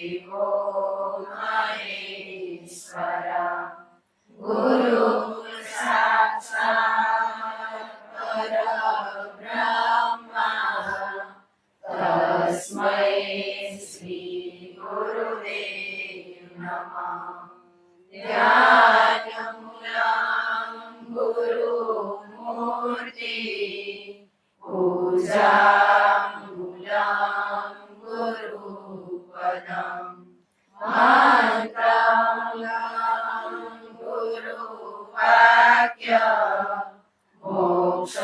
देवो महेश्वरा गुरु साक्षात् परब्रह्मा तस्मै श्री गुरुदेव नमः। ध्यानमूलं गुरुमूर्ति पूजामूलं गुरुपदम् मन्त्रमूलं गुरुवाक्य मोक्षमूलं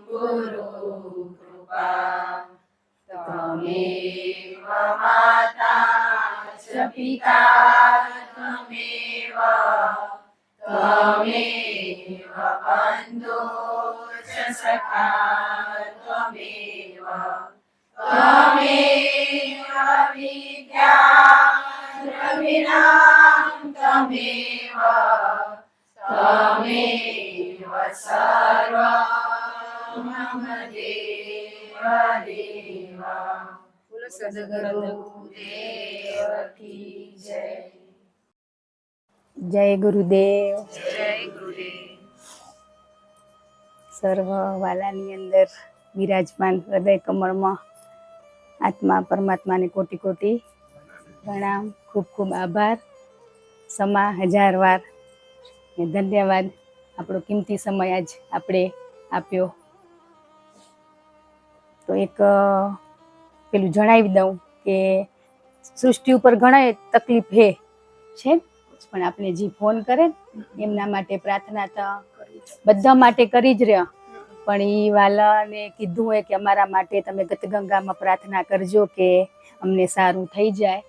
गुरुकृपा त्वमेव माता च पिता त्वमेव बन्धो च सखा त्वमेव विद्या द्रविणं त्वमेव सर्वं मम देव देव। बोलो सद्गुरुदेव की जय। જય ગુરુદેવ. જય ગુરુદેવ. સર્વ વાલાની અંદર બિરાજમાન હૃદય કમળમાં આત્મા પરમાત્માને કોટી કોટી પ્રણામ. ખૂબ ખૂબ આભાર. સમા હજાર વાર ધન્યવાદ. આપણો કિંમતી સમય આજ આપણે આપ્યો. તો એક પેલું જણાવી દઉં કે સૃષ્ટિ ઉપર ઘણા તકલીફ છે, પણ આપણે જે ફોન કરે એમના માટે પ્રાર્થના તો બધા માટે કરી જ રહ્યા. પણ એ વાલાને કીધું હોય કે અમારા માટે તમે ગતગંગામાં પ્રાર્થના કરજો કે અમને સારું થઈ જાય.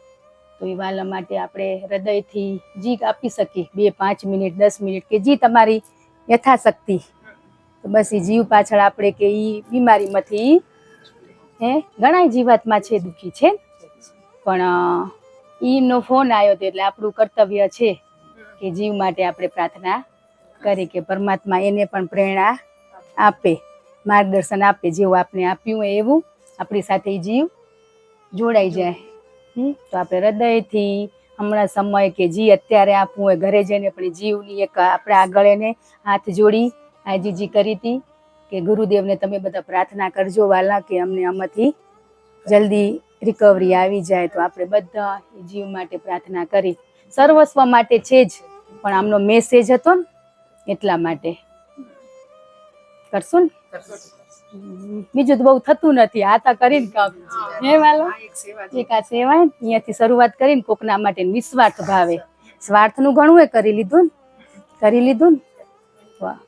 તો એ વાલા માટે આપણે હૃદયથી જી આપી શકીએ, 2-5 મિનિટ 10 મિનિટ કે જી તમારી યથાશક્તિ. તો બસ એ જીવ પાછળ આપણે કે એ બીમારીમાંથી ઘણા જીવાત્મા છે દુઃખી છે, પણ એમનો ફોન આવ્યો હતો એટલે આપણું કર્તવ્ય છે કે જીવ માટે આપણે પ્રાર્થના કરી કે પરમાત્મા એને પણ પ્રેરણા આપે, માર્ગદર્શન આપે. જેવું આપણે આપ્યું હોય એવું આપણી સાથે જીવ જોડાઈ જાય. તો આપણે હૃદયથી હમણાં સમય કે જી અત્યારે આપવું હોય ઘરે જઈને પણ જીવની એક આપણે આગળ એને હાથ જોડી આજીજી કરી હતી કે ગુરુદેવને તમે બધા પ્રાર્થના કરજો વાલા કે અમને આમાંથી જલ્દી રિકવરી આવી જાય. તો આપણે બધા જીવ માટે પ્રાર્થના કરી. સર્વસ્વ માટે છે જ, પણ આમનો મેસેજ હતો ને એટલા માટે કરશું ને. બીજું તો બહુ થતું નથી. આ તો કરીને કામ હે વાલો એક આ સેવા અહીંયાથી શરૂઆત કરીને કોકના માટે નિસ્વાર્થ ભાવે. સ્વાર્થનું ઘણું એ કરી લીધું ને. વાહ.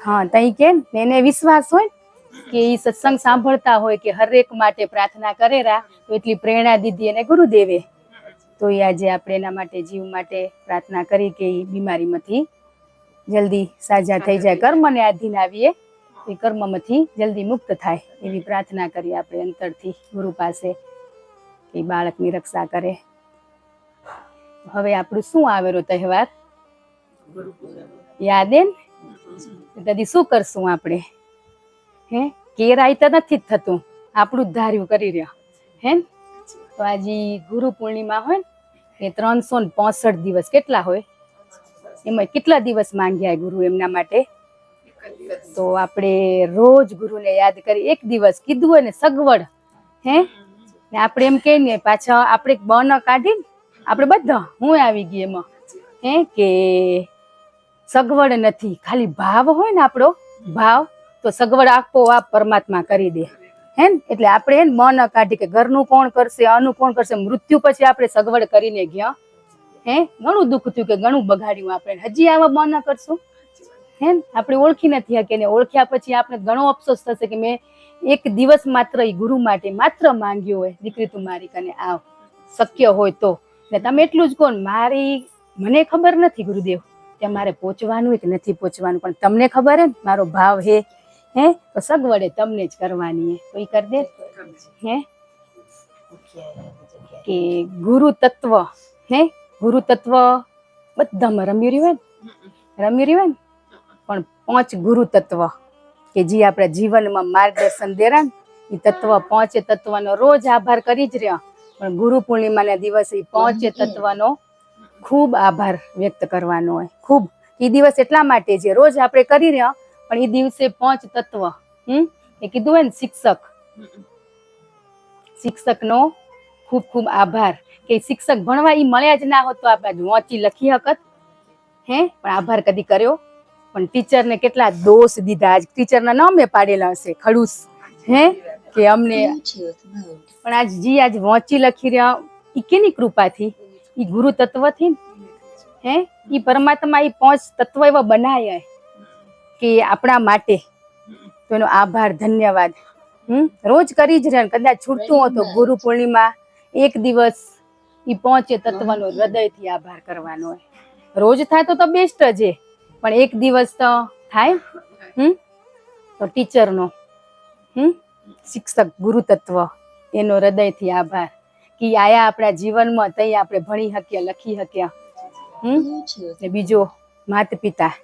હા, તઈ કેમ એને વિશ્વાસ હોય કે એ સત્સંગ સાંભળતા હોય કે હરેક માટે પ્રાર્થના કરેરા, તો એટલી પ્રેરણા દીધી એને ગુરુદેવે. તો એ આજે આપણે એના માટે જીવ માટે પ્રાર્થના કરી કે એ બીમારીમાંથી જલ્દી સાજા થઈ જાય. કર્મને આધીન આવીએ એ કર્મમાંથી જલ્દી મુક્ત થાય એવી પ્રાર્થના કરી આપણે અંતરથી ગુરુ પાસે કે બાળકની રક્ષા કરે. હવે આપણું શું આવેલો તહેવાર યાદ ને? દાદી શું કરશું આપણે? કેરાય તો નથી જ થતું, આપણું જ ધાર્યું કરી રહ્યા હે. તો આજે ગુરુ પૂર્ણિમા હોય ને, 365 દિવસ કેટલા હોય? એમાં કેટલા દિવસ માંગ્યા ગુરુ એમના માટે? તો આપણે રોજ ગુરુને યાદ કરી. એક દિવસ કીધું હોય ને સગવડ ને આપણે એમ કહીએ ને પાછા આપણે બન કાઢીને આપણે બધા હું આવી ગઈ એમાં કે સગવડ નથી, ખાલી ભાવ હોય ને આપણો ભાવ તો સગવડ આપોઆપ પરમાત્મા કરી દે ને. એટલે આપણે મન કાઢી કે ઘરનું કોણ કરશે, આનું કોણ કરશે. મૃત્યુ પછી આપણે સગવડ કરીને ગયા ઘણું દુઃખ થયું કે ઘણું બગાડ્યું આપણે. હજી આવા મન કરશું આપણે ઓળખી નથી શકે ને. ઓળખ્યા પછી આપણે ઘણો અફસોસ થશે કે મેં એક દિવસ માત્ર એ ગુરુ માટે માત્ર માંગ્યો હોય, દીકરી તું મારી કને આવ, શક્ય હોય તો. ને તમે એટલું જ કહો મને ખબર નથી ગુરુદેવ કે મારે પહોંચવાનું કે નથી પહોંચવાનું, પણ તમને ખબર હે ને મારો ભાવ હે તો સગવડે તમને જ કરવાની તો એ કરી દે કે ગુરુ તત્વ ગુરુ તત્વ બધામાં રમી રહ્યું હોય ને, પણ 5 ગુરુ તત્વ કે જે આપણા જીવનમાં માર્ગદર્શન દેરા એ તત્વ પંચ તત્વનો રોજ આભાર કરી જ રહ્યા, પણ ગુરુ પૂર્ણિમાના દિવસે પંચ તત્વનો ખૂબ આભાર વ્યક્ત કરવાનો હોય. ખૂબ એ દિવસ એટલા માટે છે, રોજ આપણે કરી રહ્યા પણ એ દિવસે પંચ તત્વ એ કીધું હોય ને શિક્ષકનો ખૂબ ખૂબ આભાર. કે શિક્ષક ભણવા એ મળ્યા જ ના હોત તો આપણે વાંચી લખી હકત પણ આભાર કદી કર્યો. પણ ટીચરને કેટલા દોષ દીધા, આજ ટીચરના નામે પાડેલા હશે ખડૂસ કે અમને, પણ આજ વાંચી લખી રહ્યા એ કેની કૃપાથી? એ ગુરુ તત્વથી એ પરમાત્મા એ પાંચ તત્વ એવા બનાવ્યા કે આપણા માટે. તો એનો આભાર, ધન્યવાદ રોજ કરી જ રહ્યા. કદાચ છૂટતું હોય તો ગુરુ પૂર્ણિમા એક દિવસ એ પાંચ તત્વનો હૃદયથી આભાર કરવાનો હોય. રોજ થાય તો બેસ્ટ જ, પણ એક દિવસ તો થાય. તો ટીચરનો શિક્ષક ગુરુ તત્વ એનો હૃદયથી આભાર કે આયા આપણા જીવનમાં, તઈ આપણે ભણી શક્યા, લખી શક્યા. બીજો માતા પિતા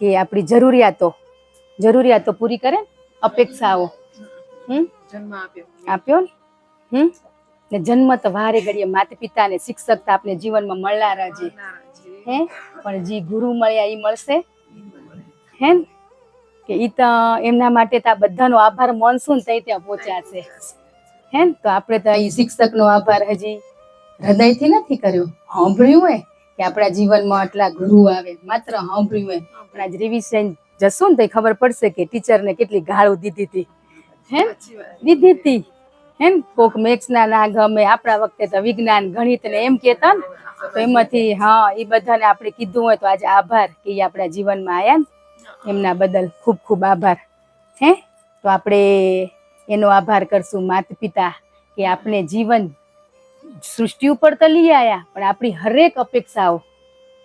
કે આપણી જરૂરિયાતો પૂરી કરે, અપેક્ષાઓ આપ્યો ને જન્મ તો વારે ઘડીએ માતા પિતા ને શિક્ષક તો આપણે જીવનમાં મળનારા છે પણ જે ગુરુ મળ્યા એ મળશે કે ઈ તો એમના માટે તો આ બધાનો આભાર માનશું ને તઈ ત્યાં પહોંચાશે. તો આપણે તો એ શિક્ષકનો આભાર હજી હૃદયથી નથી કર્યો. સાંભળ્યું હોય કે આપણા જીવનમાં આટલા ગુરુ આવે, માત્ર સાંભળ્યું હોય. પણ આજ રિવિઝન જશું ને તો ખબર પડશે કે ટીચરને કેટલી ગાળો દીધી હતી. કોક મેથ્સ ના ગમે, આપણા વખતે તો વિજ્ઞાન ગણિત ને એમ કેતા ને, તો એમાંથી એ બધાને આપણે કીધું હોય તો આજે આભાર કે એ આપણા જીવનમાં આયા ને, એમના બદલ ખૂબ ખૂબ આભાર. તો આપણે એનો આભાર કરશું માતા પિતા કે આપણે જીવન સૃષ્ટિ ઉપર તો લઈ આયા, પણ આપણી હરેક અપેક્ષાઓ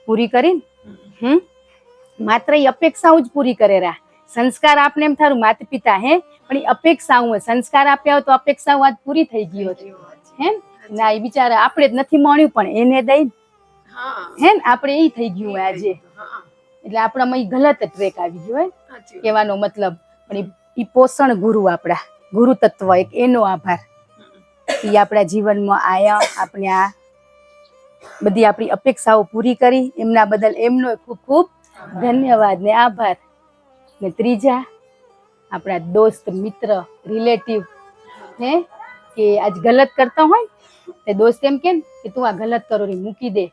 પૂરી કરીને. માત્ર એ અપેક્ષાઓ જ પૂરી કરેરા. સંસ્કાર આપને એમ થારું માતા પિતા પણ એ અપેક્ષાઓ, સંસ્કાર આપ્યા હોય તો અપેક્ષાઓ આજ પૂરી થઈ ગઈ હોત. ના એ બિચારા આપણે જ નથી માણ્યું પણ એને દઈ આપણે એ થઈ ગયું હોય આજે. એટલે આપણામાં એ ગલત ટ્રેક આવી ગયો હોય કહેવાનો મતલબ. પણ એ પોષણ ગુરુ, આપણા ગુરુ તત્વ, એક એનો આભાર. એ આપણા જીવનમાં આયા, આપણે આ બધી આપણી અપેક્ષાઓ પૂરી કરી, એમના બદલ એમનો ખૂબ ખૂબ ધન્યવાદ ને આભાર. ને ત્રીજા આપણા દોસ્ત, મિત્ર, રિલેટિવ કે આજ ગલત કરતા હોય તે દોસ્ત એમ કે તું આ ગલત કરો રે, મૂકી દે.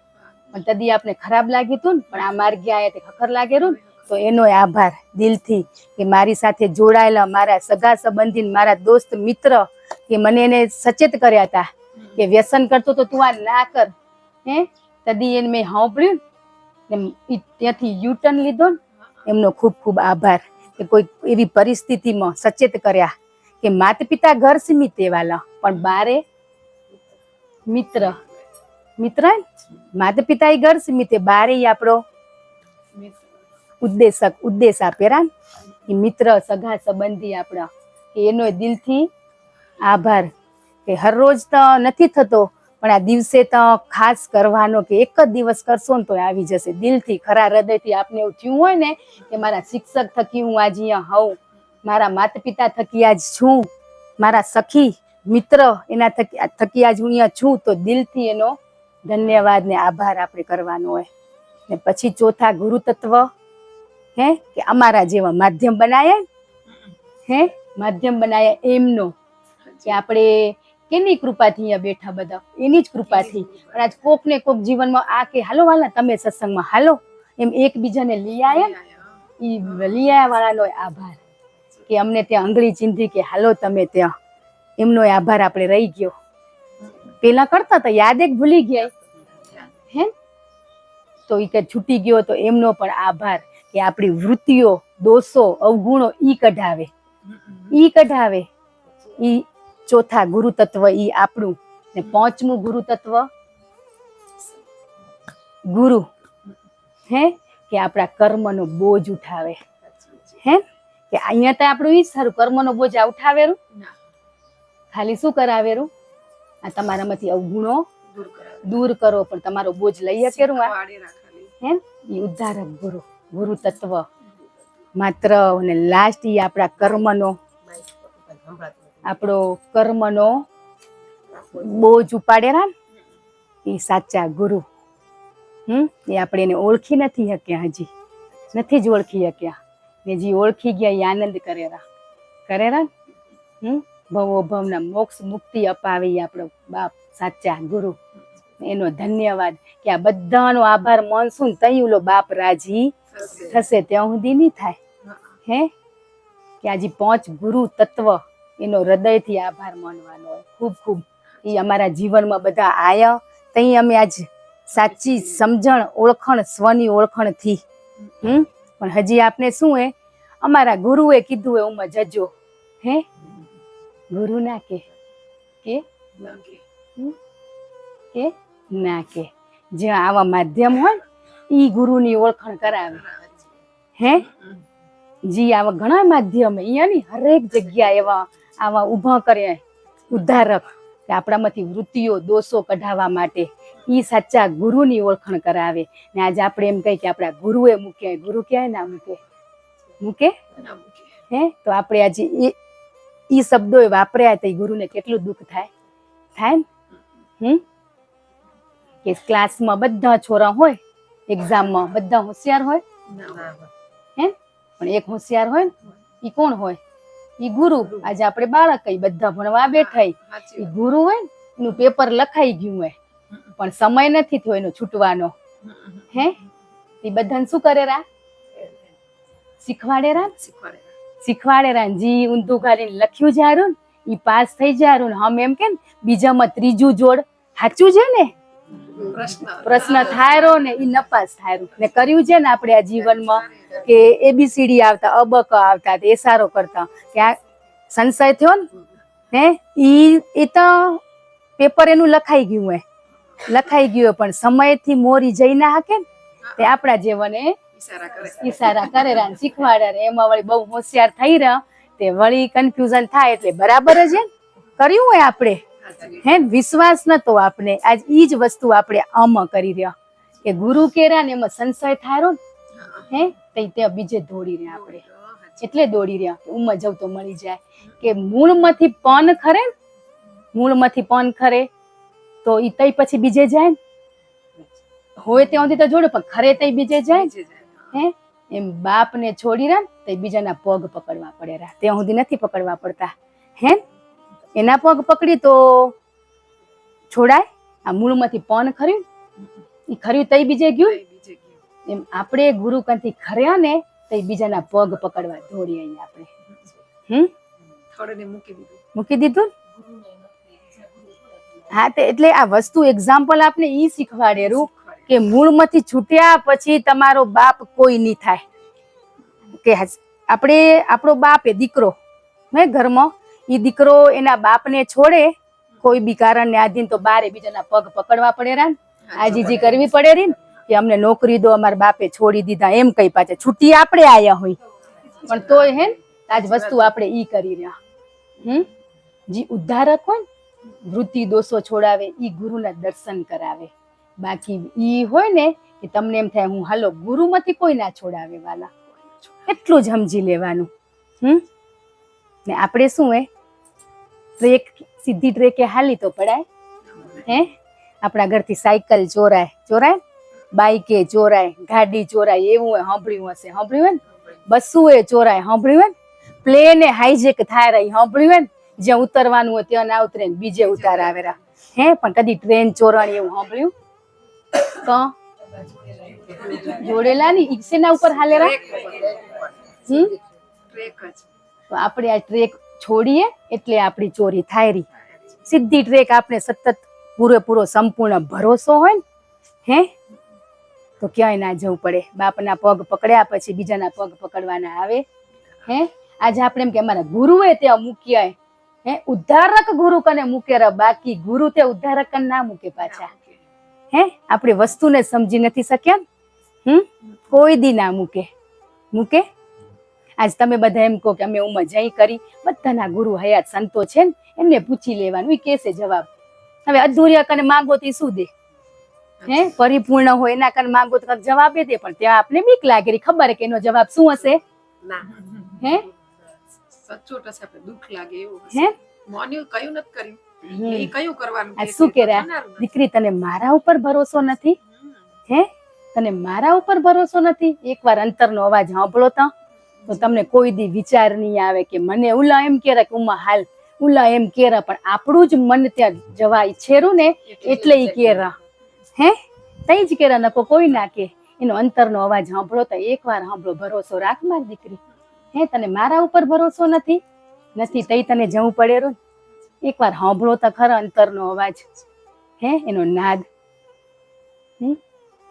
પણ તદી આપણે ખરાબ લાગ્યું હતું ને, પણ આ માર્ગે આયા તે ખખર લાગેલું ને, તો એનો આભાર દિલથી કે મારી સાથે જોડાયેલા મારા સગા સંબંધી, મારા દોસ્ત મિત્ર કે મને એને સચેત કર્યા હતા કે વ્યસન કરતો તો તું આ ના કર. તદી એને મેં સાંભળ્યું ને ત્યાંથી યુટર્ન લીધો ને, એમનો ખૂબ ખૂબ આભાર કે કોઈ એવી પરિસ્થિતિમાં સચેત કર્યા કે માતા પિતા ઘર સીમિત એવાલા, પણ બારે મિત્ર માતા પિતા એ ઘર સીમિત, બારે આપણો ઉદ્દેશ આપેલા એ મિત્ર, સગા સંબંધી આપણા, કે એનો દિલથી આભાર. કે હર રોજ તો નથી થતો, પણ આ દિવસે તો ખાસ કરવાનો કે એક જ દિવસ કરશો ને તો આવી જશે. દિલથી, ખરા હૃદયથી આપને એવું થયું હોય ને કે મારા શિક્ષક થકી હું આજે અહીંયા હોઉં, મારા માતા પિતા થકી આજ છું, મારા સખી મિત્ર એના થકી આજ હું અહીંયા છું, તો દિલથી એનો ધન્યવાદ ને આભાર આપણે કરવાનો હોય. ને પછી ચોથા ગુરુ તત્વ કે અમારા જેવા માધ્યમ બનાયા એમનો, કે આપણે કેની કૃપાથી અહીંયા બેઠા બધા, એની જ કૃપાથી. પણ આજ કોક ને કોક જીવનમાં આ કે હાલો વાલા તમે સત્સંગમાં હાલો, એમ એકબીજાને લઈ આયા વાળાનો આભાર કે અમને ત્યાં આંગળી ચીંધી કે હાલો તમે ત્યાં, એમનો આભાર આપણે રહી ગયો. પેલા કરતા તો યાદ એક ભૂલી ગયા તો એ કઈ છૂટી ગયો, તો એમનો પણ આભાર કે આપણી વૃત્તિઓ, દોષો, અવગુણો ઈ કઢાવે. ઈ ચોથા ગુરુ તત્વ ઈ આપણું. ને પાંચમું ગુરુ તત્વ ગુરુ કે આપણા કર્મનો બોજ ઉઠાવે. કે અહીંયા તો આપણું ઈ સારું, કર્મનો બોજ ઉઠાવેરું, ખાલી શું કરાવેરું, આ તમારામાંથી અવગુણો દૂર કરો, પણ તમારો બોજ લઈ શકેરું. ઈ ઉદ્ધારક ગુરુ તત્વ માત્ર. અને લાસ્ટ ઈ આપણા કર્મનો આપણો કર્મનો બોજ ઉપાડેલા ને એ સાચા ગુરુ. એ આપણે એને ઓળખી નથી શક્યા, હજી નથી જ ઓળખી શક્યા. ને જે ઓળખી ગયા એ આનંદ કરેરા ભવો ભવના મોક્ષ મુક્તિ અપાવે એ આપણો બાપ સાચા ગુરુ. એનો ધન્યવાદ કે આ બધાનો આભાર માનશું ને તઈ ઓલો બાપ રાજી થશે, ત્યાં સુધી નહીં થાય. કે આજે 5 ગુરુ તત્વ એનો હૃદયથી આભાર માનવાનો હોય. ખૂબ ખૂબ એ અમારા જીવનમાં બધા આયા તઈ અમે આજ સાચી સમજણ ઓળખણ સ્વની ઓળખણ થી. પણ હજી આપને શું હે, અમારા ગુરુએ કીધું હે ઉમાં જજો. ગુરુ ના કે ના કે જ્યાં આવા માધ્યમ હોય ઈ ગુરુની ઓળખણ કરાવે. જી આવા ઘણા માધ્યમ અહીંયાની હરેક જગ્યા એવા આવા ઊભા કરે ઉદ્ધારક કે આપણામાંથી વૃત્તિઓ દોષો કઢાવવા માટે ઈ સાચા ગુરુની ઓળખણ કરાવે. ને આજે આપણે એમ કહી કે આપણા ગુરુએ મૂક્યા, ગુરુ ક્યાંય ના મૂકે તો આપણે આજે ઈ શબ્દો વાપર્યા તો ગુરુને કેટલું દુઃખ થાય ને. કે ક્લાસમાં બધા છોરા હોય, એક્ઝામમાં બધા હોશિયાર હોય, પણ એક હોશિયાર હોય ને ઈ કોણ હોય? ઈ ગુરુ. આજે આપણે બાળક કઈ બધા ભણવા બેઠા, ઈ ગુરુ હોય ને એનું પેપર લખાઈ ગયું હોય પણ સમય નથી થયો એનો છૂટવાનો. એ બધાને શું કરેરા? શીખવાડેરા. જી ઊંધું ગાલીને લખ્યું જારું ને ઈ પાસ થઈ જારું. હમ એમ કે બીજામાં ત્રીજું જોડ સાચું છે ને, પ્રશ્ન થાયરો ને ઈ નપાસ થાયરું. ને કર્યું છે ને આપણે આ જીવનમાં કે ABCD આવતા, અબક આવતા, એ સારો કરતા કે આ સંશય થયો ને ઈ તો પેપર એનું લખાઈ ગયું પણ સમયથી મોરી જઈ ના હકે ને તે આપણા જીવને ઈશારા કરે રા શીખવાડે. એમાં વળી બહુ હોશિયાર થઈ રહ્યા તે વળી કન્ફ્યુઝન થાય એટલે બરાબર જ કર્યું હોય આપણે. વિશ્વાસ નતો આપને. આજ ઈ જ વસ્તુ આપણે આમાં કરી રહ્યા કે ગુરુ કેરા ને એમાં સંશય થાય ને ત્યાં બીજે દોડી રહ્યા આપણે. એટલે દોડી રહ્યા કે ઉંમર જવ તો મળી જાય. કે મૂળમાંથી પન ખરે તો ઈ તઈ પછી બીજે જાય ને હોય ત્યાં સુધી તો જોડે પણ ખરે તઈ બીજે જાય. એમ બાપ ને છોડી રહ્યા તો બીજાના પગ પકડવા પડે રહ્યા, ત્યાં સુધી નથી પકડવા પડતા. એના પગ પકડી તો છોડાય. આ મૂળમાંથી પન ખર્યું ઈ ખર્યું તઈ બીજે ગયું. એમ આપણે ગુરુ કંથી ખર્યા ને તો બીજાના પગ પકડવા દોડી અહીંયા આપણે મૂકી દીધું. હા તે એટલે આ વસ્તુ એક્ઝામ્પલ આપને ઈ શીખવાડેલું કે મૂળમાંથી છૂટ્યા પછી તમારો બાપ કોઈ નહીં થાય. કે આપણો બાપ એ દીકરો ઘરમાં ઈ દીકરો એના બાપને છોડે કોઈ બી કારણને આધીન તો બારે બીજાના પગ પકડવા પડે રા. આજીજી કરવી પડે રી ને કે અમને નોકરી દો, અમારા બાપે છોડી દીધા એમ કઈ પાછા છૂટી આપણે આયા હોય પણ તોય આજ વસ્તુ આપણે ઈ કરી રહ્યા. જે ઉદ્ધારક હોય વૃત્તિ દોષો છોડાવે ઈ ગુરુના દર્શન કરાવે. બાકી ઈ હોય ને કે તમને એમ થાય હું હાલો ગુરુમાંથી કોઈ ના છોડાવે વાલા, એટલું જ સમજી લેવાનું. ને આપણે શું ટ્રેક સીધી ટ્રેકે હાલી તો પડાય. આપણા ઘરથી સાયકલ ચોરાય, બાઈકે ચોરાય, ગાડી ચોરાય, એવું સાંભળ્યું હશે ને. બસુએ ચોરાય સાંભળ્યું ને. પ્લેને હાઈજેક થાય રહી સાંભળ્યું ને. જ્યાં ઉતરવાનું હોય ત્યાં ના ઉતરે બીજે ઉતાર આવેરા. પણ કદી ટ્રેન ચોરાણી એવું સાંભળ્યું? તો જોડેલા ની ઈક્ષેના ઉપર હાલેરા. તો આપણે આ ટ્રેક છોડીએ એટલે આપણી ચોરી થાય રહી. સીધી ટ્રેક આપણે સતત પૂરેપૂરો સંપૂર્ણ ભરોસો હોય ને તો ક્યાંય ના જવું પડે. બાપના પગ પકડ્યા પછી બીજાના પગ પકડવાના આવે. આજે આપણે એમ કે અમારા ગુરુએ ત્યાં મૂક્યા ઉદ્ધારક ગુરુ કને મૂકે, બાકી ગુરુ તે ઉદ્ધારક ના મૂકે પાછા. આપણે વસ્તુને સમજી નથી શક્યા કોઈ દી ના મૂકે. આજ તમે બધા એમ કહો કે અમે મજા કરી, બધાના ગુરુ હયાત સંતો છે ને એમને પૂછી લેવાનું, એ કેસે જવાબ. હવે અધૂરિયા કને માંગો તો શું દે? પરિપૂર્ણ હોય એના કને માંગો તો જવાબ દે, પણ ત્યાં આપણે બીક લાગે ખબર કે એનો જવાબ શું હશે. સચોટ હશે, આપણે દુઃખ લાગે એવું હે? હશે. મોન્યું કયું નથી કર્યું, હમ. એ કયું કરવાનું આ કે શું છે, કે રહ્યા? થનારું નથી. દીકરી તને મારા ઉપર ભરોસો નથી? હમ. હે? તને મારા ઉપર ભરોસો નથી? એકવાર અંતરનો અવાજ સાંભળો તો તમને કોઈ દી વિચાર નહીં આવે કે મને ઉલા એમ કેરા કે ઉમા હાલ, ઉલા એમ કેરા, પણ આપણું જ મન ત્યાં જવા ઈચ્છેરું ને એટલે ઈ કેરા. હે? તઈ જ કેરા, નકો કોઈ ના કે. એનો અંતરનો અવાજ સાંભળો તો એકવાર સાંભળો, ભરોસો રાખ મારી દીકરી. હે? તને મારા ઉપર ભરોસો નથી? નથી તઈ તને જવું પડેરું. એકવાર સાંભળો તો ખરા અંતરનો અવાજ. હે? એનો નાદ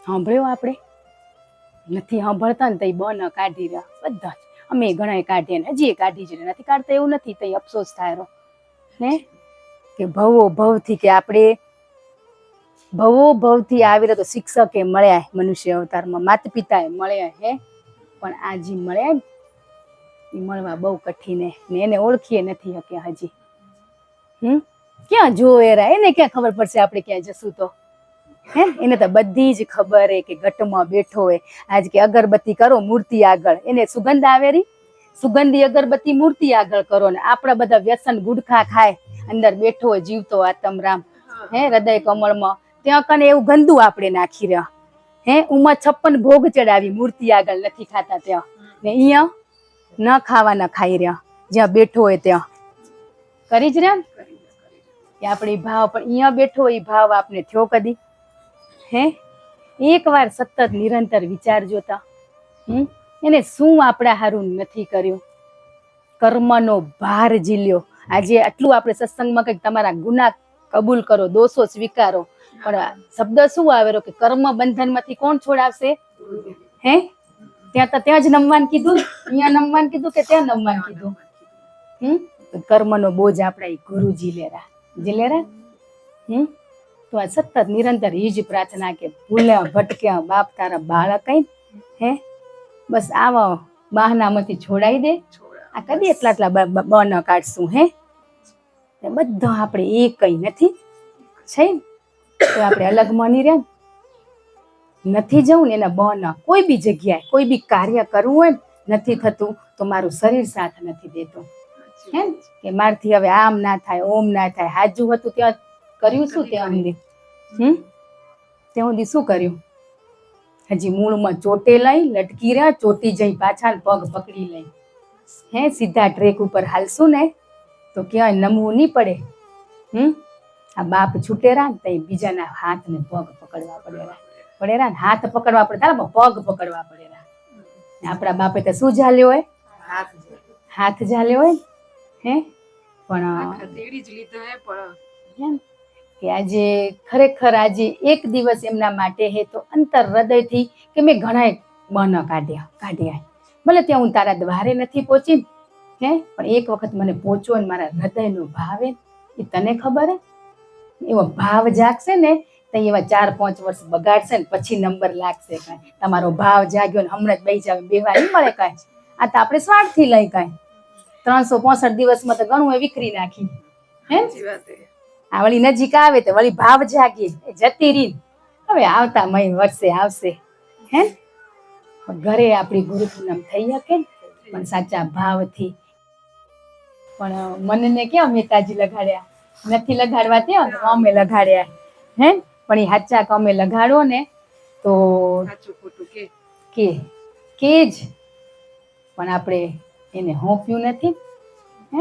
સાંભળ્યો આપણે? નથી સાંભળતા ને તઈ બન કાઢી રહ્યા બધા જ. અમે ઘણા કાઢીએ ને હજી કાઢી જ નથી કાઢતા એવું નથી, તઈ અફસોસ થાય. હે? કે ભવો ભવથી કે આપણે ભવો ભવથી આવી રહ્યા તો શિક્ષકે મળ્યા મનુષ્ય અવતારમાં, માતા પિતાએ મળ્યા. હે? પણ આ જે મળ્યા ને એ મળવા બહુ કઠિન ને એને ઓળખીએ નથી શક્યા હજી. ક્યાં જોવે રા? એને ક્યાં ખબર પડશે આપણે ક્યાં જશું તો? હે? એને તો બધી જ ખબર હે કે ઘટમાં બેઠો હોય. આજ કે અગરબત્તી કરો મૂર્તિ આગળ, એને સુગંધ આવે રી? સુગંધી અગરબત્તી મૂર્તિ આગળ કરો ને આપણા બધા વ્યસન ગુટખા ખાય, અંદર બેઠો હોય જીવતો આત્મરામ, હે, હૃદય કમળમાં, ત્યાં કને એવું ગંદુ આપણે નાખી રહ્યા. હે? 56 ભોગ ચડાવી મૂર્તિ આગળ નથી ખાતા ત્યાં, ને અહીંયા ન ખાવાના ખાઈ રહ્યા જ્યાં બેઠો હોય ત્યાં. કરી જ રહ્યા કે આપણે ભાવ, પણ અહીંયા બેઠો હોય એ ભાવ આપને થયો કદી? હે? એકવાર સતત નિરંતર વિચાર જોતા. એને શું આપણા હારું નથી કર્યું? કર્મનો ભાર ઝીલ્યો. આજે આટલું આપણે સત્સંગમાં કંઈક તમારા ગુના કબૂલ કરો, દોષો સ્વીકારો, પણ શબ્દ શું આવેલો કે કર્મ બંધનમાંથી કોણ છોડાવશે? હે? ત્યાં જ નમવાનું કીધું, અહીંયા નમવાનું કીધું કે ત્યાં નમવાનું કીધું? કર્મનો બોજ આપણા ગુરુજી લેરા જીલેરા. તો આ સતત નિરંતર એ જ પ્રાર્થના કે ભૂલ્યા ભટક્યા બાપ તારા બાળક કઈ. હે? બસ આવા બહાનામાંથી છોડાઈ દે. આ કદી એટલા બન કાઢશું? હે? બધા આપણે એ કઈ નથી છે તો આપણે અલગ માની રહ્યા નથી જવું ને એના બન. કોઈ બી જગ્યાએ કોઈ બી કાર્ય કરવું હોય ને નથી થતું તો મારું શરીર સાથ નથી દેતું. હે? કે મારથી હવે આમ ના થાય, ઓમ ના થાય. હાજુ હતું ત્યાં કર્યું શું? ત્યાં સુધી ત્યાં સુધી શું કર્યું? હજી મૂળમાં ચોટે લઈ લટકી રહ્યા, ચોટી જઈ પાછા પગ પકડી લઈ. હે? સીધા ટ્રેક ઉપર હાલશું ને તો ક્યાંય નમવું નહીં પડે. આ બાપ છૂટેરા ને તઈ બીજાના હાથ ને પગ પકડવા પડેરા ને હાથ પકડવા પડે, પગ પકડવા પડેરા. આપણા બાપે તો શું ઝાલ્યો હોય? હાથ ઝાલ્યો હોય. હે? પણ તેડી જ લીધા હે, પણ કે આજે ખરેખર આજે એક દિવસ એમના માટે હે તો અંતર હૃદયથી કે મેં ઘણા બહાના કાઢ્યા. ભલે ત્યાં હું તારા દ્વારે નથી પહોંચી, હે, પણ એક વખત મને પહોંચવો ને મારા હૃદયનો ભાવ હે એ તને ખબર હે? એવો ભાવ જાગશે ને તો એવા 4-5 વર્ષ બગાડશે ને પછી નંબર લાગશે. કાંઈ તમારો ભાવ જાગ્યો ને હમણાં જ બેસી જાવ, બેવા નહીં મળે કાંઈ. આ તો આપણે સ્વાર્થથી લઈ કાંઈ 365 દિવસમાં તો ઘણું એ વિખરી નાખી. હે? આ વળી નજીક આવે તો વળી ભાવ જાગીએ, જતી રહી. હવે આવતા વર્ષે આવશે. હે? ઘરે આપણી ગુરુ પૂનમ થઈ શકે પણ સાચા ભાવથી. પણ મનને ક્યાં મહેતાજી લગાડ્યા? નથી લગાડવા ત્યાં અમે લગાડ્યા. હે? પણ એ સાચા કમે લગાડો ને તો કે જ પણ આપણે એને હોંપ્યું નથી. હે?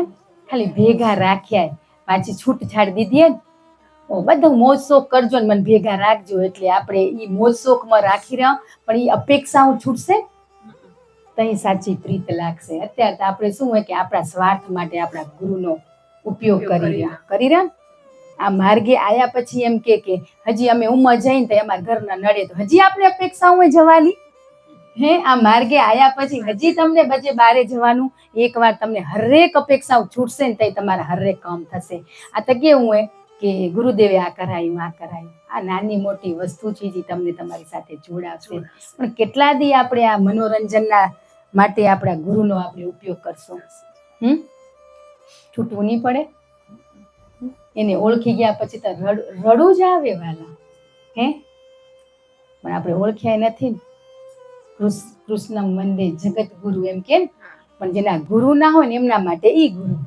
ખાલી ભેગા રાખ્યા, પાછી છૂટછાટ દીધી ને બધું મોજ શોખ કરજો ને મને ભેગા રાખજો, એટલે આપણે એ મોજ શોખમાં રાખી રહ્યા પણ એ અપેક્ષાઓ છૂટશે તઈ સાચી પ્રીત લાગશે. અત્યારે તો આપણે શું હોય કે આપણા સ્વાર્થ માટે આપણા ગુરુનો ઉપયોગ કરી રહ્યા. આ માર્ગે આયા પછી એમ કે હજી અમે ઉંમર જઈને તો અમારા ઘરના નડે તો હજી આપણે અપેક્ષા હોય જવાની? હે? આ માર્ગે આયા પછી હજી તમને બજે બારે જવાનું? એકવાર તમને હરેક અપેક્ષાઓ છૂટશે ને તઈ તમારા હરેક કામ થશે. આ તો કેવું હોય કે ગુરુદેવે આ કરાયું. આ નાની મોટી વસ્તુ છે જે તમને તમારી સાથે જોડાવશે. પણ કેટલા દી આપણે આ મનોરંજનના માટે આપણા ગુરુનો આપણે ઉપયોગ કરશું? છૂટવું નહીં પડે? એને ઓળખી ગયા પછી તો રડું જ આવે વાલા. હે? પણ આપણે ઓળખ્યા નથી. કૃષ્ણ વંદે જગત ગુરુ એમ કેમ પણ જેના ગુરુ ના હોય ને એમના માટે ઈ ગુરુ.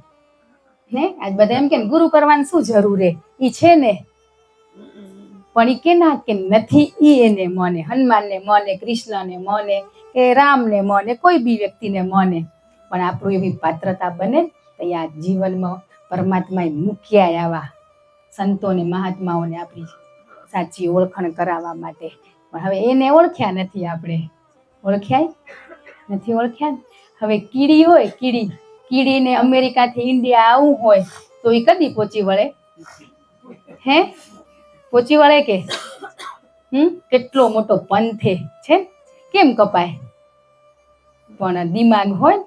ને આજ બધા એમ કે ને ગુરુ કરવાની શું જરૂર હે, ઈ છે ને, પણ ઈ કેના કે નથી ઈ એને માને, હનુમાનને માને, કૃષ્ણને માને કે રામને માને, કોઈ બી વ્યક્તિને માને, પણ આપણું એવી પાત્રતા બને તો આ જીવનમાં પરમાત્માએ મૂક્યા આવા સંતોને મહાત્માઓને આપણી સાચી ઓળખાણ કરાવવા માટે. પણ હવે એને ઓળખ્યા નથી આપણે. ઓળખ્યા નથી ઓળખ્યા. હવે કીડી હોય, કીડીને અમેરિકાથી ઇન્ડિયા આવવું હોય તો એ કદી પહોંચી વળે? હે, પહોંચી વળે કે? કેટલો મોટો પંથે છે, કેમ કપાય? પણ દિમાગ હોય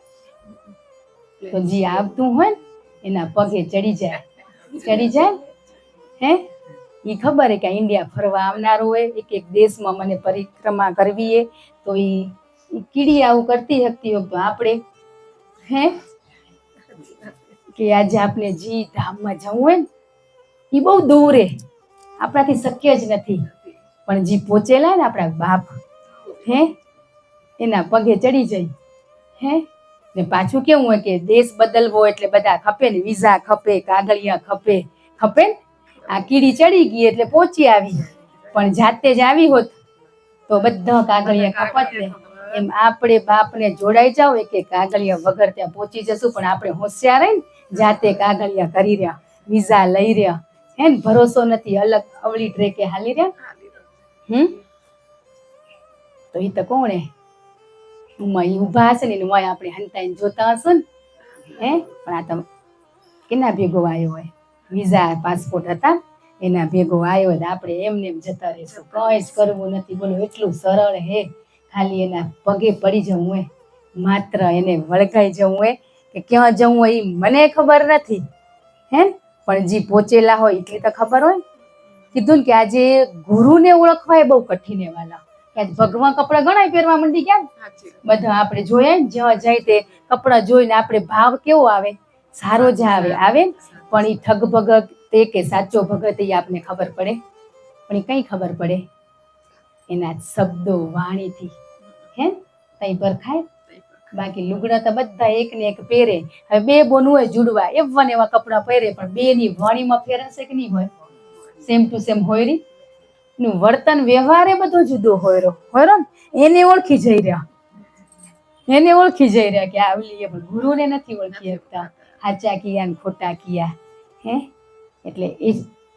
તો જે આવતું હોય ને એના પગે ચડી જાય. હે, એ ખબર હે કે ઇન્ડિયા ફરવા આવનારું હોય, એક એક દેશમાં મને પરિક્રમા કરવી હે, તો એ કીડી આવું કરતી શકતી હોય તો આપણે હે કે આજે આપણે જી ધામમાં જવું હોય ને એ બહુ દૂર હે, આપણાથી શક્ય જ નથી, પણ જે પહોંચેલા ને આપણા બાપ હે એના પગે ચડી જાય. હે ને પાછું કેવું હોય કે દેશ બદલવો એટલે બધા ખપે ને, વિઝા ખપે, કાગળિયા ખપે ને. આ કીડી ચડી ગઈ એટલે પહોંચી આવી, પણ જાતે જ આવી હોત તો બધા કાગળિયા ખપત ને. એમ આપણે બાપને જોડાઈ જાવ કે કાગળિયા વગર ત્યાં પહોંચી જશું, પણ આપણે હોશિયાર રહી ને જાતે કાગળિયા કરી રહ્યા, વિઝા લઈ રહ્યા, હે ને ભરોસો નથી, અલગ અવળી ટ્રેકે હાલી રહ્યા. તો એ તો કોણ હે? ઊભા હશે ને એનું આપણે હંતાઈને જોતા હશું ને. હે પણ આ તો કેના ભેગો આવ્યો હોય? વિઝા પાસપોર્ટ હતા એના ભેગો આવ્યો હોય. આપણે એમને એમ જતા રહીશું, કંઈ જ કરવું નથી. બોલો એટલું સરળ હે, ખાલી એના પગે પડી જવું હોય, માત્ર એને વળગાઈ જવું હોય કે ક્યાં જવું હોય એ મને ખબર નથી. હે પણ જે પહોંચેલા હોય એટલે તો ખબર હોય. કીધું ને કે આજે ગુરુને ઓળખવા એ બહુ કઠિન હે વાલા. ભગવાન કપડા ઘણા પહેરવા માંડી ગયા, બધા આપણે જોયા ને જ્યાં જાય તે કપડાં જોઈને આપણે ભાવ કેવો આવે? સારો જ આવે. પણ એ ઠગ ભગત તે કે સાચો ભગત એ આપને ખબર પડે? પણ એ કઈ ખબર પડે? એના શબ્દો વાણીથી. હે તઈ પરખાય. બાકી લુગડા તો બધા એક ને એક પહેરે. હવે બે બોન હોય જુડવા, એવા કપડા પહેરે, પણ બે ની વાણીમાં ફેર હશે કે નહીં હોય? સેમ ટુ સેમ હોય રી નું વર્તન વ્યવહાર એ બધો જુદો હોય ને. એને ઓળખી જઈ રહ્યા કે આ ઓલી, પણ ગુરુને નથી ઓળખી શકતા. સાચા કિયા ને ખોટા કિયા. હે એટલે એ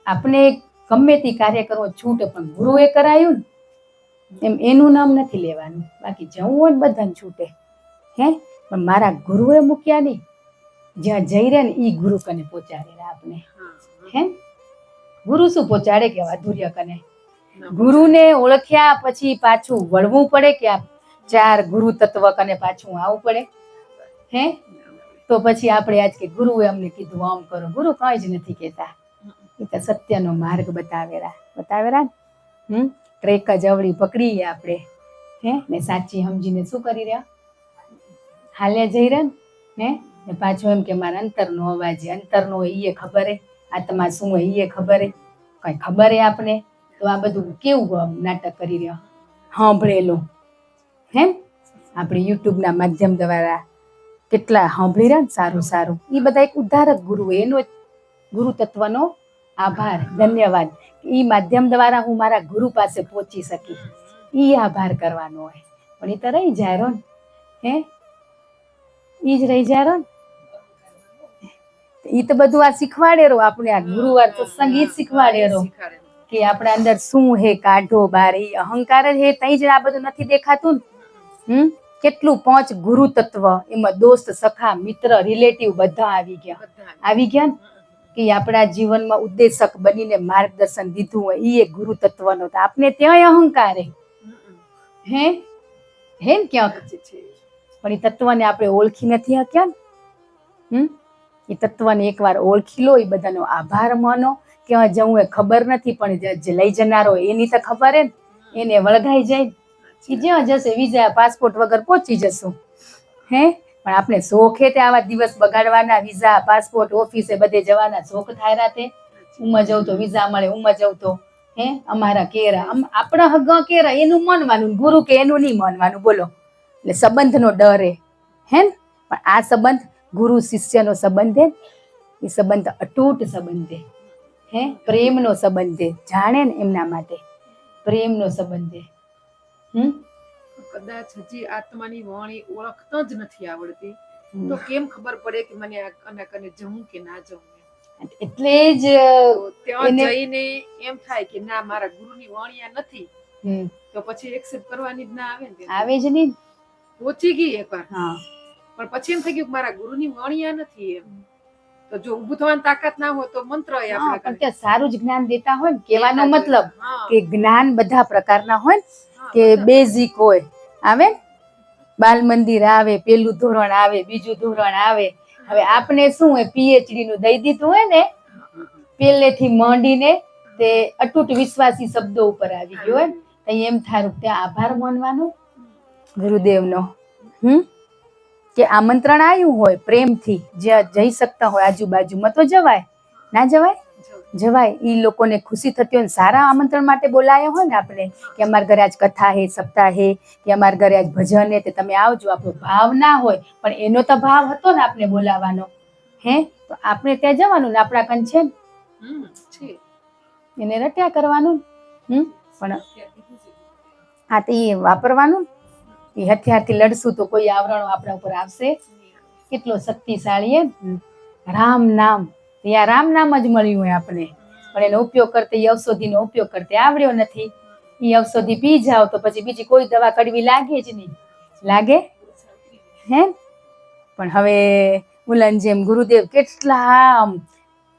આપણે ગમે તે કાર્ય કરવો છૂટે, પણ ગુરુએ કરાયું ને એમ એનું નામ નથી લેવાનું. બાકી જવું હોય ને બધાને છૂટે. હે પણ મારા ગુરુએ મૂક્યા નહીં, જ્યાં જઈ રહ્યા ને એ ગુરુ કને પહોંચાડે આપને. હે ગુરુ શું પહોંચાડે કે અધૂર્ય કને? ગુરુને ઓળખ્યા પછી પાછું વળવું પડે કે આ 4 ગુરુ તત્વ કને પાછું આવવું પડે. હે તો પછી આપણે આજ કે ગુરુએ અમને કીધું આમ કરો. ગુરુ કઈ જ નથી કહેતા, એ તો સત્યનો માર્ગ બતાવેરા ને. ટ્રેક જ અવળી પકડીએ આપણે. હે ને સાચી સમજીને શું કરી રહ્યા? હાલ્યા જઈ રહ્યા ને પાછું એમ કે મારા અંતરનો અવાજ, અંતરનો એ ખબર હે, આત્મા શું હોય એ ખબર હે, કઈ ખબર હે આપને? તો આ બધું કેવું નાટક કરી રહ્યા? સાંભળેલું હે આપણે યુટ્યુબના માધ્યમ દ્વારા કેટલા સાંભળી રહ્યા ને સારું. એ બધા એક ઉદ્ધારક ગુરુ, એનો ગુરુ તત્વનો આભાર, ધન્યવાદ. એ માધ્યમ દ્વારા હું મારા ગુરુ પાસે પહોંચી શકી, એ આભાર કરવાનો હોય. પણ એ તો રહી જાય રો ને. હે એ જ રહી જાય રો ને. એ તો બધું આ શીખવાડે રો આપણે. આ ગુરુવાર સત્સંગ એ જ શીખવાડે રો કે આપણા અંદર શું હે કાઢો બાર. એ અહંકાર જ હે, તઈ જ આ બધું નથી દેખાતું ને. કેટલું 5 ગુરુ તત્વ, એમાં દોસ્ત, સખા, મિત્ર, રિલેટિવ બધા આવી ગયા ને. કે આપણા જીવનમાં ઉદ્દેશક બનીને માર્ગદર્શન દીધું હોય એ એક ગુરુ તત્વનો. તો આપને ત્યાં અહંકાર હે ને ક્યાંક, પણ એ તત્વને આપણે ઓળખી નથી શક્યા ને. એ તત્વને એકવાર ઓળખી લો, એ બધાનો આભાર માનો. ક્યાં જવું એ ખબર નથી, પણ જે લઈ જનારો એની તો ખબર હે ને, એને વળગાઈ જાય. એ જ્યાં જશે વિઝા પાસપોર્ટ વગર પહોંચી જશું. હે પણ આપણે શોખે તે આવા દિવસ બગાડવાના, વિઝા પાસપોર્ટ ઓફિસે બધે જવાના શોખ થાય રાતે. ઉમાં જવું તો વિઝા મળે, ઉમાં જવું તો હે અમારા કેરા, આપણા હગા કેરા એનું માનવાનું, ગુરુ કે એનું નહીં માનવાનું. બોલો એટલે સંબંધનો ડર હે ને. પણ આ સંબંધ ગુરુ શિષ્યનો સંબંધ એ સંબંધ અતૂટ સંબંધ હે પ્રેમનો સંબંધ જાણે ને એમના માટે પ્રેમનો સંબંધ કદાચ હજી આત્માની વાણી ઓળખતા જ નથી આવડતી તો કેમ ખબર પડે કે મને આના કને જવું કે ના જવું? એટલે જ તો ત્યાં એને- જઈને એમ થાય કે ના મારા ગુરુની વાણી આ નથી, તો પછી એક્સેપ્ટ કરવાની જ ના આવે ને. આવે જ નહીં. પહોંચી ગઈ એકવાર, હા પણ પછી એમ થઈ ગયું કે મારા ગુરુની વાણી આ નથી એમ. તો જો ઊભું થવાની તાકાત ના હોય તો મંત્ર એ હા, આપણા પણ કને. ત્યાં સારું જ જ્ઞાન દેતા હોય ને કહેવાનો એટલા જ મતલબ હા, કે જ્ઞાન બધા પ્રકારના હોય ને હા, કે બધા. બેઝિક હોય આવે ને, બાલ મંદિર આવે, પેલું ધોરણ આવે, બીજું ધોરણ આવે. હવે આપણે શું હોય પીએચડી નું દઈ દીધું હોય ને પહેલેથી માંડીને તે અતૂટ વિશ્વાસી શબ્દો ઉપર આવી ગયો હોય તો એમ થાય ત્યાં આભાર માનવાનો ગુરુદેવનો કે આમંત્રણ આવ્યું હોય પ્રેમથી જ્યાં જઈ શકતા હોય આજુબાજુમાં તો જવાય, ના જવાય? જવાય. ઈ લોકોને ખુશી થતી હોય ને સારા આમંત્રણ માટે બોલાયા હોય ને આપણે કે અમારા ઘરે આજ કથા હે, સપ્તાહ હે, કે અમારા ઘરે આજ ભજન હે, તે તમે આવજો. આપણો ભાવ ના હોય પણ એનો તો ભાવ હતો ને આપણે બોલાવાનો હે, તો આપણે ત્યાં જવાનું ને આપણા કન છે ને છે. એને રટ્યા કરવાનું પણ હા તો એ વાપરવાનું. એ હથિયારથી લડશું તો કોઈ આવરણો આપણા ઉપર આવશે? કેટલો શક્તિશાળી હે રામ નામ. ત્યાં રામ નામ જ મળ્યું હોય આપણે, પણ એનો ઉપયોગ કરતા એ ઔષધિનો ઉપયોગ કરતા આવડ્યો નથી. એ ઔષધિ પી જાવ તો પછી બીજી કોઈ દવા કડવી લાગે જ નહીં. લાગે હે? પણ હવે ઉલન જેમ ગુરુદેવ કેટલા આમ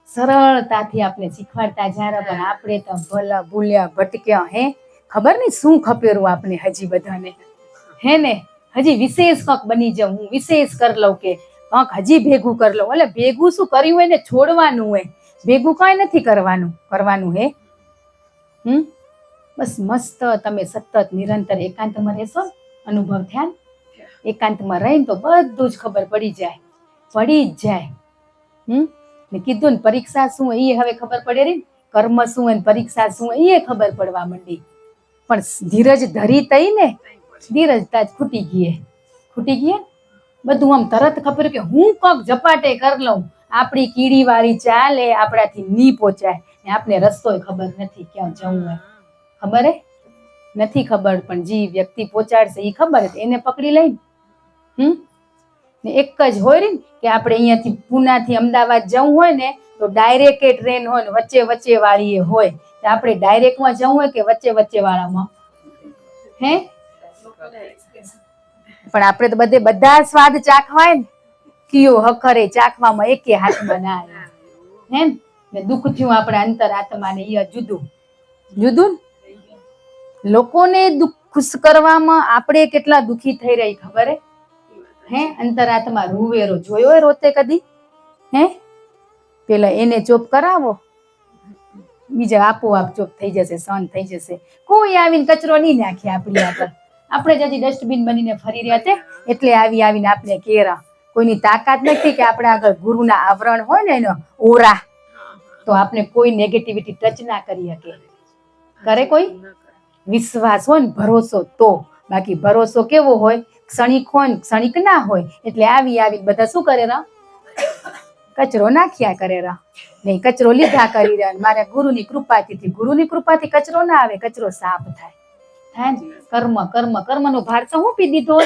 સરળતાથી આપણે શીખવાડતા જ્યારે પણ આપણે તો ભલા ભૂલ્યા ભટક્યા હે, ખબર નહીં શું ખપેરું આપણે હજી બધાને હે ને. હજી વિશેષ કંઈક બની જાઉં, હું વિશેષ કરી લઉં કે કંઈક હજી ભેગું કરી લઉં. એટલે ભેગું શું કર્યું હોય ને છોડવાનું હોય, ભેગું કાંઈ નથી કરવાનું હે. બસ મસ્ત તમે સતત નિરંતર એકાંતમાં રહેશો, અનુભવ થયા ને? એકાંતમાં રહીને તો બધું જ ખબર પડી જ જાય. ને કીધું ને પરીક્ષા શું હોય એ હવે ખબર પડે રહી, કર્મ શું હોય ને પરીક્ષા શું હોય એ ખબર પડવા માંડી. પણ ધીરજ ધરી તઈ ને ધીરજતા જ ખૂટી ગઈ. બધું આમ તરત ખબર કે હું કોક ઝપાટે કરી લઉં, આપણી કીડી વાળી ચાલે આપણાથી ની પહોંચાય ને આપને રસ્તોય ખબર નથી ક્યાં જવું હોય. ખબર હે નથી ખબર, પણ જે વ્યક્તિ પહોંચાડશે એ ખબર હે એને પકડી લઈ. ને એક જ હોય ને કે આપણે અહીંયાથી પૂનાથી અમદાવાદ જવું હોય ને તો ડાયરેક્ટ ટ્રેન હોય ને વચ્ચે વાળી એ હોય, તો આપણે ડાયરેક્ટમાં જવું હોય કે વચ્ચે વાળામાં હે? પણ આપણે તો બધા સ્વાદ ચાખવાય ને, કયો હખરે ચાખવામાં એકે હાથમાં ના આવે હે ને. દુઃખ થયું આપણે અંતર આત્માને એ જુદું ને. લોકોને દુઃખ ખુશ કરવામાં આપણે કેટલા દુઃખી થઈ રહી ખબર હે? અંતરાત્મા રૂવેરો જોયો હોય રોતે કદી હે? પેલા એને ચોપ કરાવો, બીજા આપોઆપ ચોપ થઈ જશે, સહન થઈ જશે. કોઈ આવીને કચરો નહીં નાખે આપણી આગળ. આપણે જ હજી ડસ્ટબિન બનીને ફરી રહ્યા છે એટલે આવીને આપણે કેરા. કોઈની તાકાત નથી કે આપણા આગળ ગુરુના આવરણ હોય ને એનો ઓરા, તો આપણે કોઈ નેગેટિવિટી ટચ ના કરી શકે. કરે કોઈ? વિશ્વાસ હોય ને ભરોસો તો. બાકી ભરોસો કેવો હોય? ક્ષણિક હોય ને ક્ષણિક ના હોય. એટલે આવી બધા શું કરે રા? કચરો નાખ્યા કરે રા. નહીં કચરો લીધા કરી રહ્યા. મારા ગુરુની કૃપાથી કચરો ના આવે, કચરો સાફ થાય ને. કર્મનો ભાર તો હું પી દીધો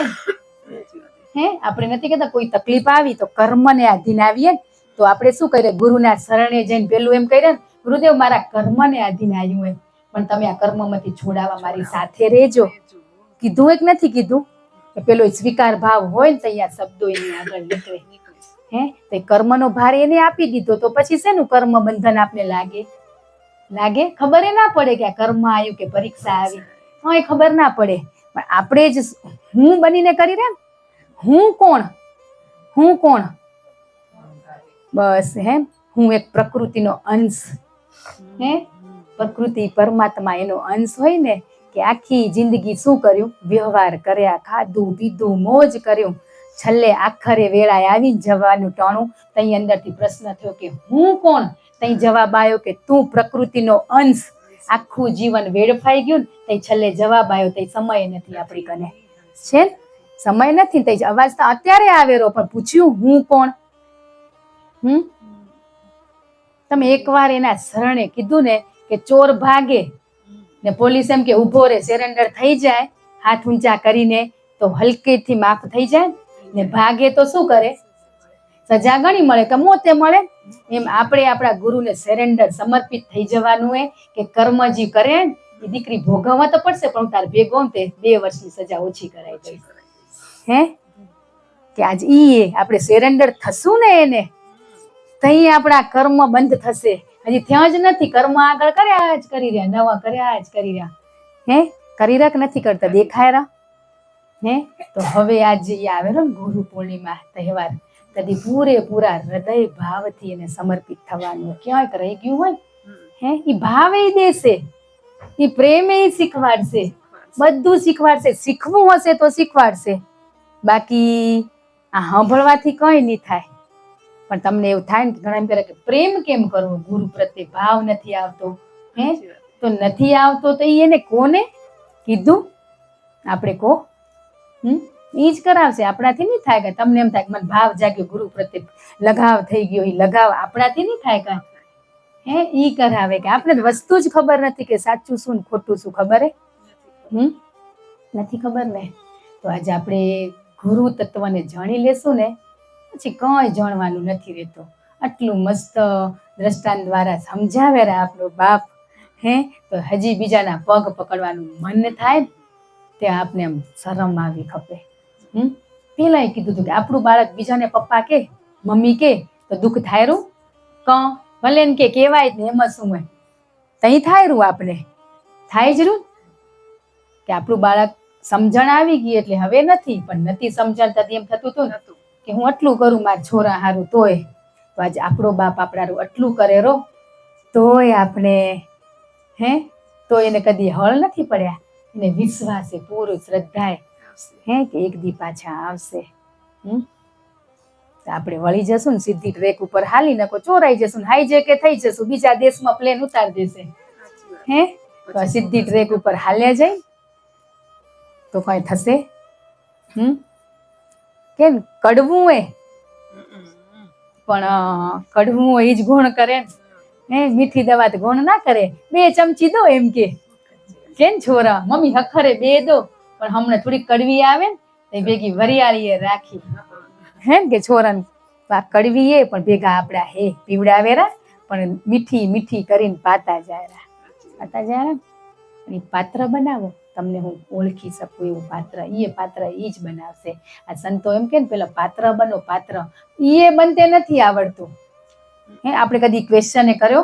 હે. આપણે નથી કહેતા કોઈ તકલીફ આવી તો કર્મને આધીન આવીએ તો આપણે શું કરીએ? ગુરુના શરણે જઈને પેલું એમ કહીએ ને, ગુરુદેવ મારા કર્મને આધીન આવ્યું હોય, પણ તમે આ કર્મમાંથી છોડાવવા મારી સાથે રહેજો. કીધું એક નથી કીધું? પેલો સ્વીકાર ભાવ હોય ને તો અહીંયા શબ્દો એની આગળ નીકળે હે. તો કર્મનો ભાર એને આપી દીધો તો પછી શેનું કર્મ બંધન આપને લાગે? ખબર ના પડે કે આ કર્મ આવ્યું કે પરીક્ષા આવી, એ ખબર ના પડે. પણ આપણે જ હું બનીને કરી રહ્યા. હું કોણ? બસ હે, હું એક પ્રકૃતિનો અંશ હે. પ્રકૃતિ પરમાત્મા એનો અંશ હોય ને, કે આખી જિંદગી શું કર્યું? વ્યવહાર કર્યા, ખાધું પીધું મોજ કર્યું, છેલ્લે આખરે વેળાએ આવી જવાનું ટાણું. તઈ અંદરથી પ્રશ્ન થયો કે હું કોણ? તઈ જવાબ આવ્યો કે તું પ્રકૃતિનો અંશ. આખું જીવન વેડફાઈ ગયું ને તઈ છેલ્લે જવાબ આવ્યો, તઈ સમય નથી આપણી કને છે. સમય નથી ને અવાજ તો અત્યારે આવેલો, પણ પૂછ્યું હું કોણ? તમે એકવાર એના શરણે કીધું ને કે ચોર ભાગે ને પોલીસ એમ કે ઉભો રે, સરેન્ડર થઈ જાય હાથ ઊંચા કરીને તો હલકેથી માફ થઈ જાય ને ભાગે તો શું કરે? સજા ઘણી મળે કે મોતે મળે. એમ આપણે આપણા ગુરુને સરેન્ડર સમર્પિત થઈ જવાનું હોય કે કર્મ જે કરે એ દીકરી ભોગવવા તો પડશે, પણ તાર ભેગો તે 2 વર્ષની સજા ઓછી કરાઈ દઈશ. હે કે આજ ઈ આપણે સરેન્ડર થશું ને એને, તઈ આપણા કર્મ બંધ થશે. હજી ત્યાં જ નથી, કર્મ આગળ કર્યા જ કરી રહ્યા, નવા કર્યા જ કરી રહ્યા. હે કરી રહ્યા કે નથી કરતા? દેખાય રહ્યા. હે તો હવે આજે આવેલો ને ગુરુ પૂર્ણિમા તહેવાર, કદી પૂરેપૂરા હૃદય ભાવથી એને સમર્પિત થવાનું. ક્યાંક રહી ગયું હોય હે ઈ ભાવે દેશે, ઈ પ્રેમે શીખવાડશે, બધું શીખવાડશે. શીખવું હશે તો શીખવાડશે, બાકી આ સાંભળવાથી કઈ નહીં થાય. પણ તમને એવું થાય ને ઘણા એમ કરે કે પ્રેમ કેમ કરવો, ગુરુ પ્રત્યે ભાવ નથી આવતો. હે તો નથી આવતો તો એને કોને કીધું? આપણે કહો ઈ જ કરાવશે, આપણાથી નહીં થાય. કે તમને એમ થાય કે મને ભાવ જાગ્યો ગુરુ પ્રત્યે, લગાવ થઈ ગયો, એ લગાવ આપણાથી નહીં થાય કાંઈ. હે ઈ કરાવે. કે આપણે વસ્તુ જ ખબર નથી કે સાચું શું ને ખોટું શું, ખબર હે? નથી ખબર ને. તો આજે આપણે ગુરુ તત્વને જાણી લેશું ને પછી કંઈ જાણવાનું નથી રહેતું. આટલું મસ્ત દ્રષ્ટાંત દ્વારા સમજાવે રે આપણો બાપ. હે તો હજી બીજાના પગ પકડવાનું મન થાય ને તે આપને એમ શરમ આવી ખપે. પેલા કીધું હતું કે આપણું બાળક બીજાને પપ્પા કે મમ્મી કે તો દુઃખ થાય રૂ ભલે ને કે કહેવાય જ ને, એમાં શું હોય? તઈ થાય રૂ, આપણે થાય જ રૂ કે આપણું બાળક સમજણ આવી ગઈ એટલે હવે નથી. પણ નથી સમજણ થતી એમ થતું હતું કે હું આટલું કરું મારા છોરા હારું તોય. તો આજે આપણો બાપ આપણા આટલું કરે રો તોય આપણે તો એને કદી હળ નથી પડ્યા. એને વિશ્વાસે પૂરો શ્રદ્ધાએ કે એક દી પાછા આવશે. આપણે વળી જશું ને સીધી ટ્રેક ઉપર હાલી નકો ચોરાઈ જશું ને હાઈ કે થઈ જશું, બીજા દેશમાં પ્લેન ઉતારી દેશે. તો સીધી ટ્રેક ઉપર હાલ્યા જાય તો કઈ થશે? કેમ કડવું એ પણ કડવું હોય એ જ ગુણ કરે ને. મીઠી દવા તો ગુણ ના કરે. 2 ચમચી દો એમ કે કેમ છોરા મમ્મી હખરે 2 દો, પણ હમણાં થોડીક કડવી આવે ને તો ભેગી વરિયાળી રાખી. હે કે છોરાને કડવી એ પણ ભેગા આપડા હે પીવડાવેરા, પણ મીઠી મીઠી કરીને પાતા જાય. પાત્ર બનાવો, તમને હું ઓળખી શકું એવું પાત્ર. ઈ જ બનાવશે. આ સંતો એમ કે ને પેલા પાત્ર બનો, પાત્ર ઈ બનતે નથી આવડતું. આપણે કદી ક્વેશ્ચન કર્યો?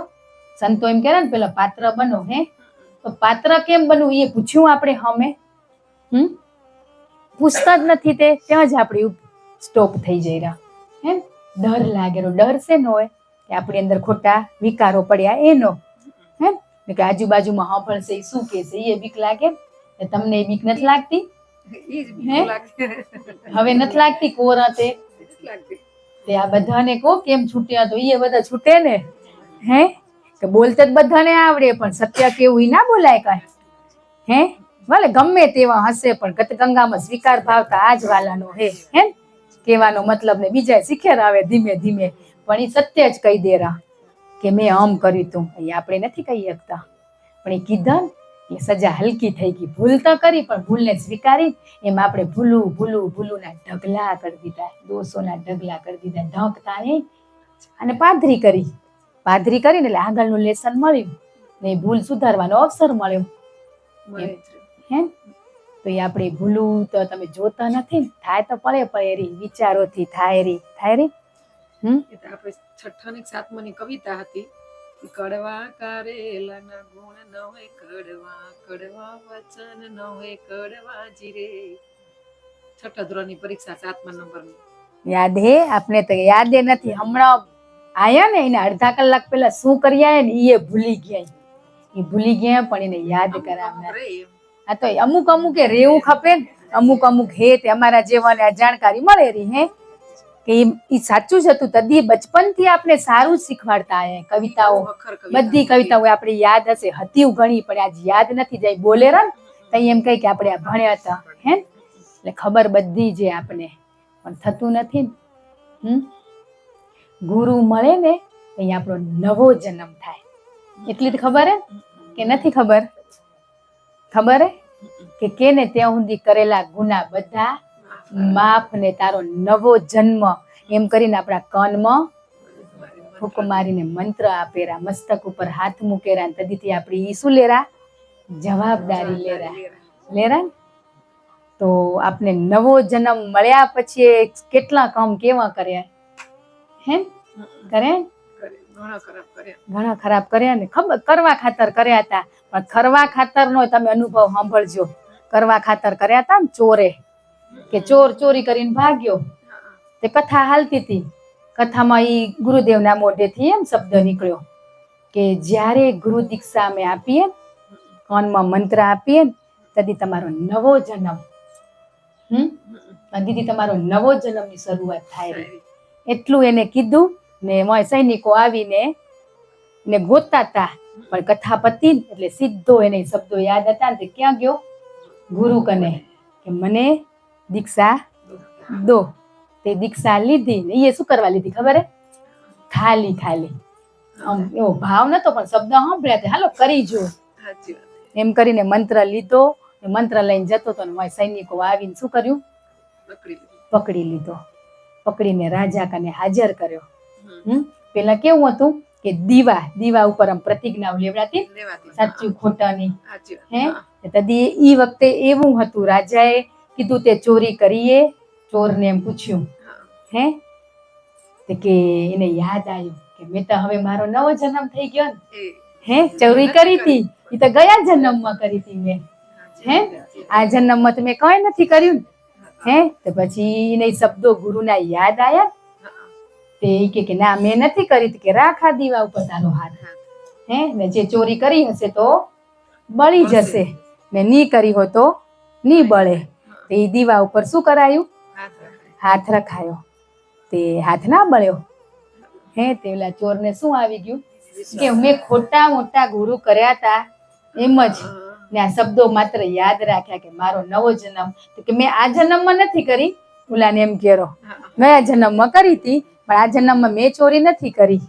સંતો એમ કે ને પેલા પાત્ર બનો. તો પાત્ર કેમ બનવું એ પૂછ્યું આપણે? હમે પૂછતા જ નથી. તે ત્યાં જ આપણે સ્ટોપ થઈ જઈ રહ્યા. ડર લાગેલો. ડર શેનો હોય? કે આપણી અંદર ખોટા વિકારો પડ્યા એનો. કે આજુબાજુમાં સાંભળશે શું કહેશે એ બીક લાગે. તમને એ બીક નથી લાગતી? હવે નથી લાગતી? કોરા તે આ બધાને કહો કેમ છૂટ્યા? તો એ બધા છૂટે ને. કે બોલતે જ બધાને આવડે, પણ સત્ય કેવું ઈ ના બોલાય કાંઈ. ભલે ગમે તેવા હશે, પણ ગતગંગામાં સ્વીકાર ભાવતા આ જ વાલાનો હે. કહેવાનો મતલબ ને બીજા શીખેર આવે ધીમે ધીમે, પણ એ સત્ય જ કહી દેરા કે મેં આમ કર્યું તું. એ આપણે નથી કહી શકતા, પણ એ કીધા એ સજા હલકી થઈ ગઈ. ભૂલ તો કરી, પણ ભૂલને સ્વીકારી. એમ આપણે ભૂલું ના ઢગલા કરી દીધા, દોષોના ઢગલા કરી દીધા. ઢંકતા નહીં અને પાધરી કરીને એટલે આગળનું લેસન મળ્યું ને ભૂલ સુધારવાનો અવસર મળ્યો. તો એ આપણે ભૂલું તો તમે જોતા નથી. થાય તો પડે રી, વિચારોથી થાય રી. આપણે 6ઠ્ઠા ને 7માની કવિતા હતી. કડવા કારેલાના ગુણ ન હોય કડવા, કડવા વચન ન હોય કડવા જીરે. 6ઠ્ઠા ધોરણની પરીક્ષા 7મા નંબરની યાદ હે? આપણે તો યાદ નથી. હમણાં આયા ને એને અડધા કલાક પહેલા શું કરી આયા ને એ ભૂલી ગયા. પણ એને યાદ કરાવનાર. આ તો અમુક રેવું ખપે ને. અમુક હે તે અમારા જેવાને આ જાણકારી મળે રહી. કે એ સાચું જ હતું. તદી બચપનથી આપણે સારું શીખવાડતા આયા. કવિતાઓ, બધી કવિતાઓ આપણે યાદ હશે. હતી ઘણી, પણ આજ યાદ નથી. જાય બોલે ને તઈ એમ કહી કે આપણે આ ભણ્યા હતા. એટલે ખબર બધી છે આપને, પણ થતું નથી ને. ગુરુ મળે ને તો અહીંયા આપણો નવો જન્મ થાય. એટલી જ ખબર હે કે નથી ખબર? ખબર હે કે કેને ત્યાં સુધી કરેલા ગુના બધા માફ ને તારો નવો જન્મ, એમ કરીને આપણા કાનમાં ફૂંક મારીને મંત્ર આપેરા, મસ્તક ઉપર હાથ મૂકેરા, તદીથી આપણી ઈ શું લેરા? જવાબદારી લેરા. તો આપને નવો જન્મ મળ્યા પછી કેટલા કામ કેવા કર્યા હે? ઘણા ખરાબ કર્યા ને, ખબર કરવા ખાતર કર્યા હતા, પણ કરવા ખાતર નો તમે અનુભવ સાંભળજો. કરવા ખાતર કર્યા હતા ને ચોરે, કે ચોર ચોરી કરીને ભાગ્યો, તે કથા હાલતી હતી. કથામાં ઈ ગુરુદેવના મોઢેથી એમ શબ્દ નીકળ્યો કે જ્યારે ગુરુ દીક્ષા અમે આપીએ, કાનમાં મંત્ર આપીએ, તદી તમારો નવો જન્મ, તદીથી તમારો નવો જન્મની શરૂઆત થાય રહી. એટલું એને કીધું ને સૈનિકો આવીને ને ગોતતા હતા, પણ કથા પતી એટલે સીધો એને શબ્દો યાદ હતા ને તે ક્યાં ગયો? ગુરુ કને, કે મને દીક્ષા દો. તે દીક્ષા લીધી ને એ શું કરવા લીધી ખબર હે? ખાલી આમ એવો ભાવ નતો, પણ શબ્દ સાંભળ્યા, હાલો કરી જો એમ કરીને મંત્ર લીધો. મંત્ર લઈને જતો હતો ને સૈનિકો આવીને શું કર્યું? પકડી લીધો. પકડીને રાજા કને હાજર કર્યો. પેલા કેવું હતું કે દીવા ઉપર આમ પ્રતિજ્ઞા લેવડાતી, સાચું ખોટાની હે. તદી ઈ વખતે એવું હતું, રાજાએ કીધું તે ચોરી કરીએ? ચોરને એમ પૂછ્યું હે, કે એને યાદ આવ્યું કે મેં તો હવે મારો નવો જન્મ થઈ ગયો ને હે. ચોરી કરી હતી એ તો ગયા જન્મમાં કરી હતી મેં હે, આ જન્મમાં તો મેં કઈ નથી કર્યું હે. તો પછી એને શબ્દો ગુરુના યાદ આયા. તે કે ના મેં નથી કરી, કે રાખા દીવા ઉપર તારો હાથ હે, ને જે ચોરી કરી હશે તો બળી જશે, ને ની કરી હોય તો ની બળે. તે દીવા ઉપર શું કરાયું? હાથ રખાયો. તે હાથ ના બળ્યો હે. તે ઓલા ચોરને શું આવી ગયું કે મેં ખોટા મોટા ગુરુ કર્યા હતા એમ જ, ને આ શબ્દો માત્ર યાદ રાખ્યા કે મારો નવો જન્મ, કે મેં આ જન્મમાં નથી કરી. ઓલાને એમ કેરો ગયા જન્મમાં કરી હતી, પણ આ જન્મમાં મેં ચોરી નથી કરી.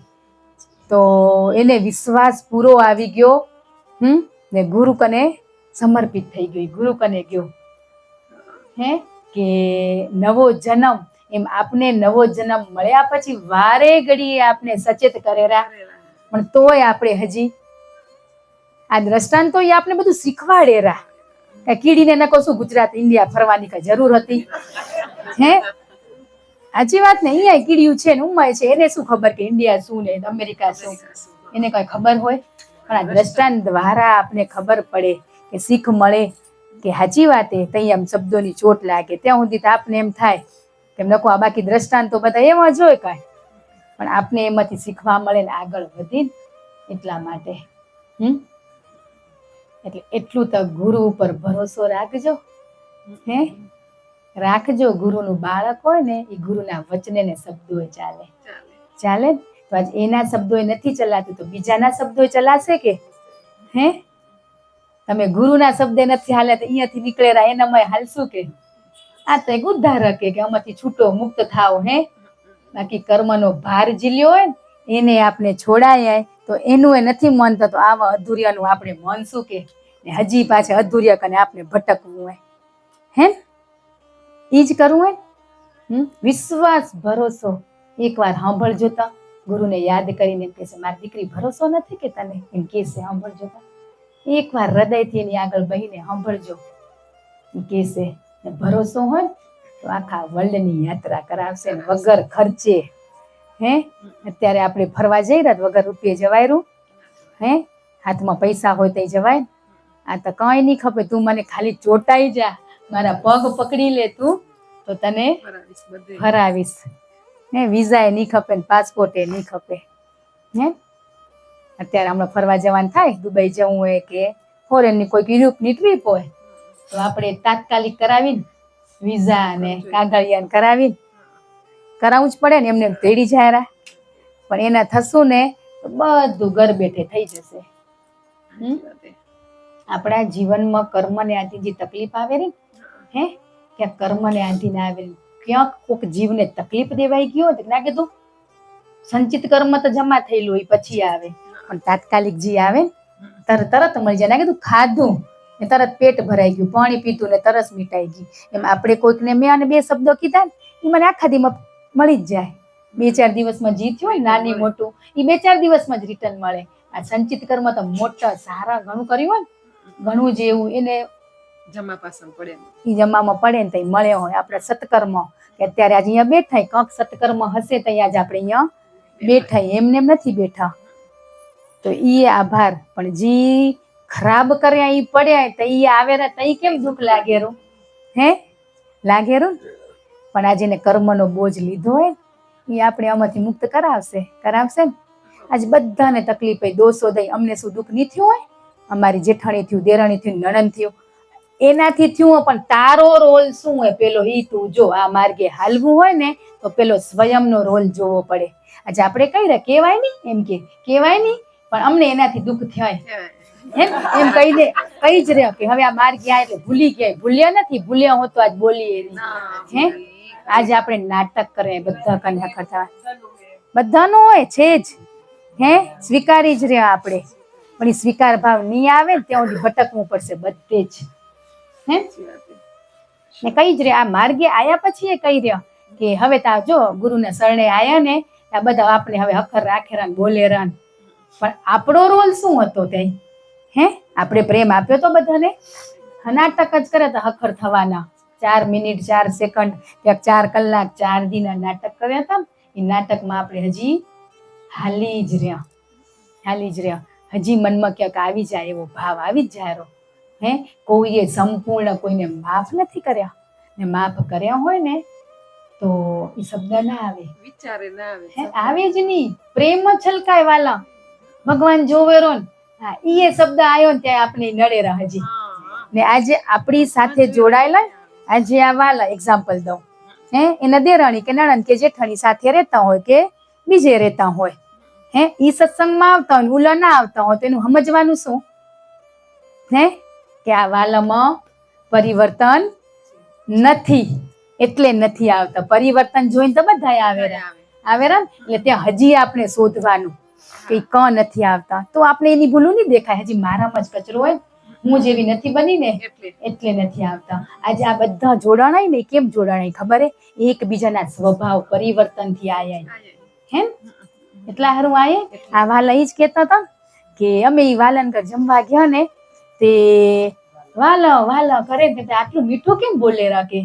તો એને વિશ્વાસ પૂરો આવી ગયો. ને ગુરુ કને સમર્પિત થઈ ગઈ, ગુરુ કને ગયો હે. કે નવો જન્મ, એમ આપને નવો જન્મ મળ્યા પછી વારે ઘડીએ આપણે સચેત કરેરા, પણ તોય આપણે હજી આ દ્રષ્ટાંત તો આપણે બધું શીખવાડેરા. કીડીને ન કહું ગુજરાત ઇન્ડિયા ફરવાની કઈ જરૂર હતી હે? સાચી વાત ને. અહીંયા કીડીયું છે ને ઉમાય છે, એને શું ખબર કે ઇન્ડિયા શું ને અમેરિકા શું, એને કઈ ખબર હોય? પણ આ દ્રષ્ટાંત દ્વારા આપણે ખબર પડે, કે શીખ મળે કે સાચી વાત એ તઈ આમ શબ્દોની ચોટ લાગે. ત્યાં સુધી તો આપને એમ થાય કે નકો આ બાકી દ્રષ્ટાંતો બધા એવા જ હોય કાંઈ, પણ આપને એમાંથી શીખવા મળે ને આગળ વધી. એટલા માટે એટલે એટલું તો ગુરુ ઉપર ભરોસો રાખજો હે. રાખજો. ગુરુનું બાળક હોય ને એ ગુરુના વચને ને શબ્દો ચાલે. તો આજ એના શબ્દો નથી ચલાતું તો બીજાના શબ્દો ચલાશે કે હે? તમે ગુરુના શબ્દે નથી હાલે તો અહીંયાથી નીકળેલા એનામાં હાલશું કે? આ તો એક ઉદ્ધારક કે આમાંથી છૂટો મુક્ત થાવ હે. બાકી કર્મનો ભાર ઝીલ્યો હોય ને એને આપણે છોડાય તો એનું એ નથી મન થતું. આવા અધૂરિયાનું આપણે મન શું કે, ને હજી પાછા અધૂરિયા કને આપણે ભટકવું હોય હે, ઈ જ કરવું હોય. વિશ્વાસ ભરોસો એકવાર સાંભળજો તો ગુરુને યાદ કરીને એમ કહેશે મારી દીકરી ભરોસો નથી કે તને, એમ કહેશે સાંભળજો તો એકવાર હૃદયથી એની આગળ બહીને સાંભળજો. એ કહેશે ભરોસો હોય તો આખા વર્લ્ડની યાત્રા કરાવશે ને વગર ખર્ચે હે. અત્યારે આપણે ફરવા જઈ રહ્યા વગર રૂપિયે જવાયરું હે, હાથમાં પૈસા હોય તો જવાય. આ તો કઈ નહીં ખપે, તું મને ખાલી ચોટાઈ જા, મારા પગ પકડી લે તું તો તને ફરાવીશ હે. વિઝા એ નહીં ખપે ને પાસપોર્ટ એ નહીં ખપે હે. અત્યારે હમણાં ફરવા જવાનું થાય, દુબઈ જવું હોય કે ફોરેનની કોઈક યુરોપની ટ્રીપ હોય તો આપણે તાત્કાલિક કરાવીને વિઝા ને કાગળિયા કરાવીને કરાવવું જ પડે ને. એમને તેડી જાય, પણ એના થશું ને તો બધું ઘર બેઠે થઈ જશે. આપણા જીવનમાં કર્મ ને આથી જે તકલીફ આવે ને હે, ક્યાંક કર્મને આંધીને આવે, ક્યાંક કોઈક જીવને તકલીફ દેવાઈ ગયો તો ના કીધું સંચિત કર્મ તો જમા થયેલું હોય પછી આવે, પણ તાત્કાલિક જે આવે તરત મળી જાય. ના કીધું ખાધું ને તરત પેટ ભરાઈ ગયું, પાણી પીધું ને તરસ મિટાઈ ગઈ. એમ આપણે કોઈકને મેં અને 2 શબ્દો કીધા ને એ મને આખા દીમાં મળી જ જાય. 2-4 દિવસમાં જે થયું હોય નાની મોટું એ 2-4 દિવસમાં જ રિટર્ન મળે. આ સંચિત કર્મ તો મોટા સારા ઘણું કર્યું હોય ને ઘણું જેવું એને જમા પાસમ પડે એ જમામાં પડે ને તો મળે હોય. આપણા સત્કર્મ કે અત્યારે આજે અહીંયા બેઠા કંઈક સત્કર્મ હશે તો આજે આપણે અહીંયા બેઠા, એમને એમ નથી બેઠા. તો એ આભાર. પણ જે ખરાબ કર્યા એ પડ્યા તો એ આવે રે તો કેમ દુઃખ લાગેરું, હે લાગેરું. પણ આજે એને કર્મનો બોજ લીધો હોય એ આપણે આમાંથી મુક્ત કરાવશે ને. આજે બધાને તકલીફ હોય, દોષો દઈ, અમને શું દુઃખ નહીં થયું હોય? અમારી જેઠાણી થયું, દેરાણી થયું, નણંદ થયું, એનાથી થયું. પણ તારો રોલ શું હોય પેલો ઈ તું જો. આ માર્ગે હાલવું હોય ને તો પેલો સ્વયંનો રોલ જોવો પડે. આજે આપણે કઈ રહ્યા કહેવાય નહીં, એમ કે કહેવાય નહીં, પણ અમને એનાથી દુઃખ થાય એમ કહી દે, કહી જ રહ્યો કે હવે આ માર્ગે ગયા એટલે ભૂલી ગયા. ભૂલ્યા નથી, ભૂલ્યા હો તો આજ બોલીએ હે. આજે આપણે નાટક કરે બધા કન્યા કરતા, બધાનો હોય છે જ હે, સ્વીકારી જ રહ્યા આપણે. પણ એ સ્વીકાર ભાવ નહીં આવે ને ત્યાં સુધી ભટકવું પડશે બધે જ હે. ને કઈ જ રે આ માર્ગે આયા પછી એ કહી રહ્યો કે હવે તા જો ગુરુના શરણે આયા ને આ બધા આપણે હવે હખર રાખેરા ને બોલેરા. પણ આપણો રોલ શું હતો ત્યાં હે? આપણે પ્રેમ આપ્યો તો બધાને. નાટક જ કરે તો હખર થવાના. 4 મિનિટ 4 સેકન્ડ ક્યાંક 4 કલાક 4 દિના નાટક કર્યા હતા. એ નાટકમાં આપણે હજી હાલી જ રહ્યા. હજી મનમાં ક્યાંક આવી જાય એવો ભાવ આવી જ જાય હે. કોઈએ સંપૂર્ણ કોઈને માફ નથી કર્યા, ને માફ કર્યા હોય ને તો એ શબ્દ ના આવે, વિચારે ના આવે, હે આવે જ નહીં. પ્રેમ છલકાય વાલા, ભગવાન જોવેરો ને હા એ શબ્દ આવ્યો ને ત્યાં આપણે નડે રહે હજી. ને આજે આપણી સાથે જોડાયેલા, આજે આ વાલા એક્ઝામ્પલ દઉં હે, એના દેરાણી કે નણંદ કે જેઠાણી સાથે રહેતા હોય કે બીજે રહેતા હોય હે, ઈ સત્સંગમાં આવતા હોય ઉલા ના આવતા હોય તો એનું સમજવાનું શું હે? કે આ વાલામાં પરિવર્તન નથી એટલે નથી આવતા. પરિવર્તન જોઈને તો બધા આવેરા. એટલે ત્યાં હજી આપણે શોધવાનું કે ક નથી આવતા. તો આપણે એની ભૂલું નહીં દેખાય. હજી મારામાં જ કચરો હોય, હું જેવી નથી બની ને એટલે નથી આવતા. આજે આ બધા જોડાણાય ને કેમ જોડાણાય ખબર હે? એકબીજાના સ્વભાવ પરિવર્તનથી આયા હે. એટલા હારું આયે. આ વાલા ઈ જ કહેતા હતા કે અમે ઈ વાલન ઘર જમવા ગયા ને તે વાલા કરે ને આટલું મીઠું કેમ બોલે રાખે,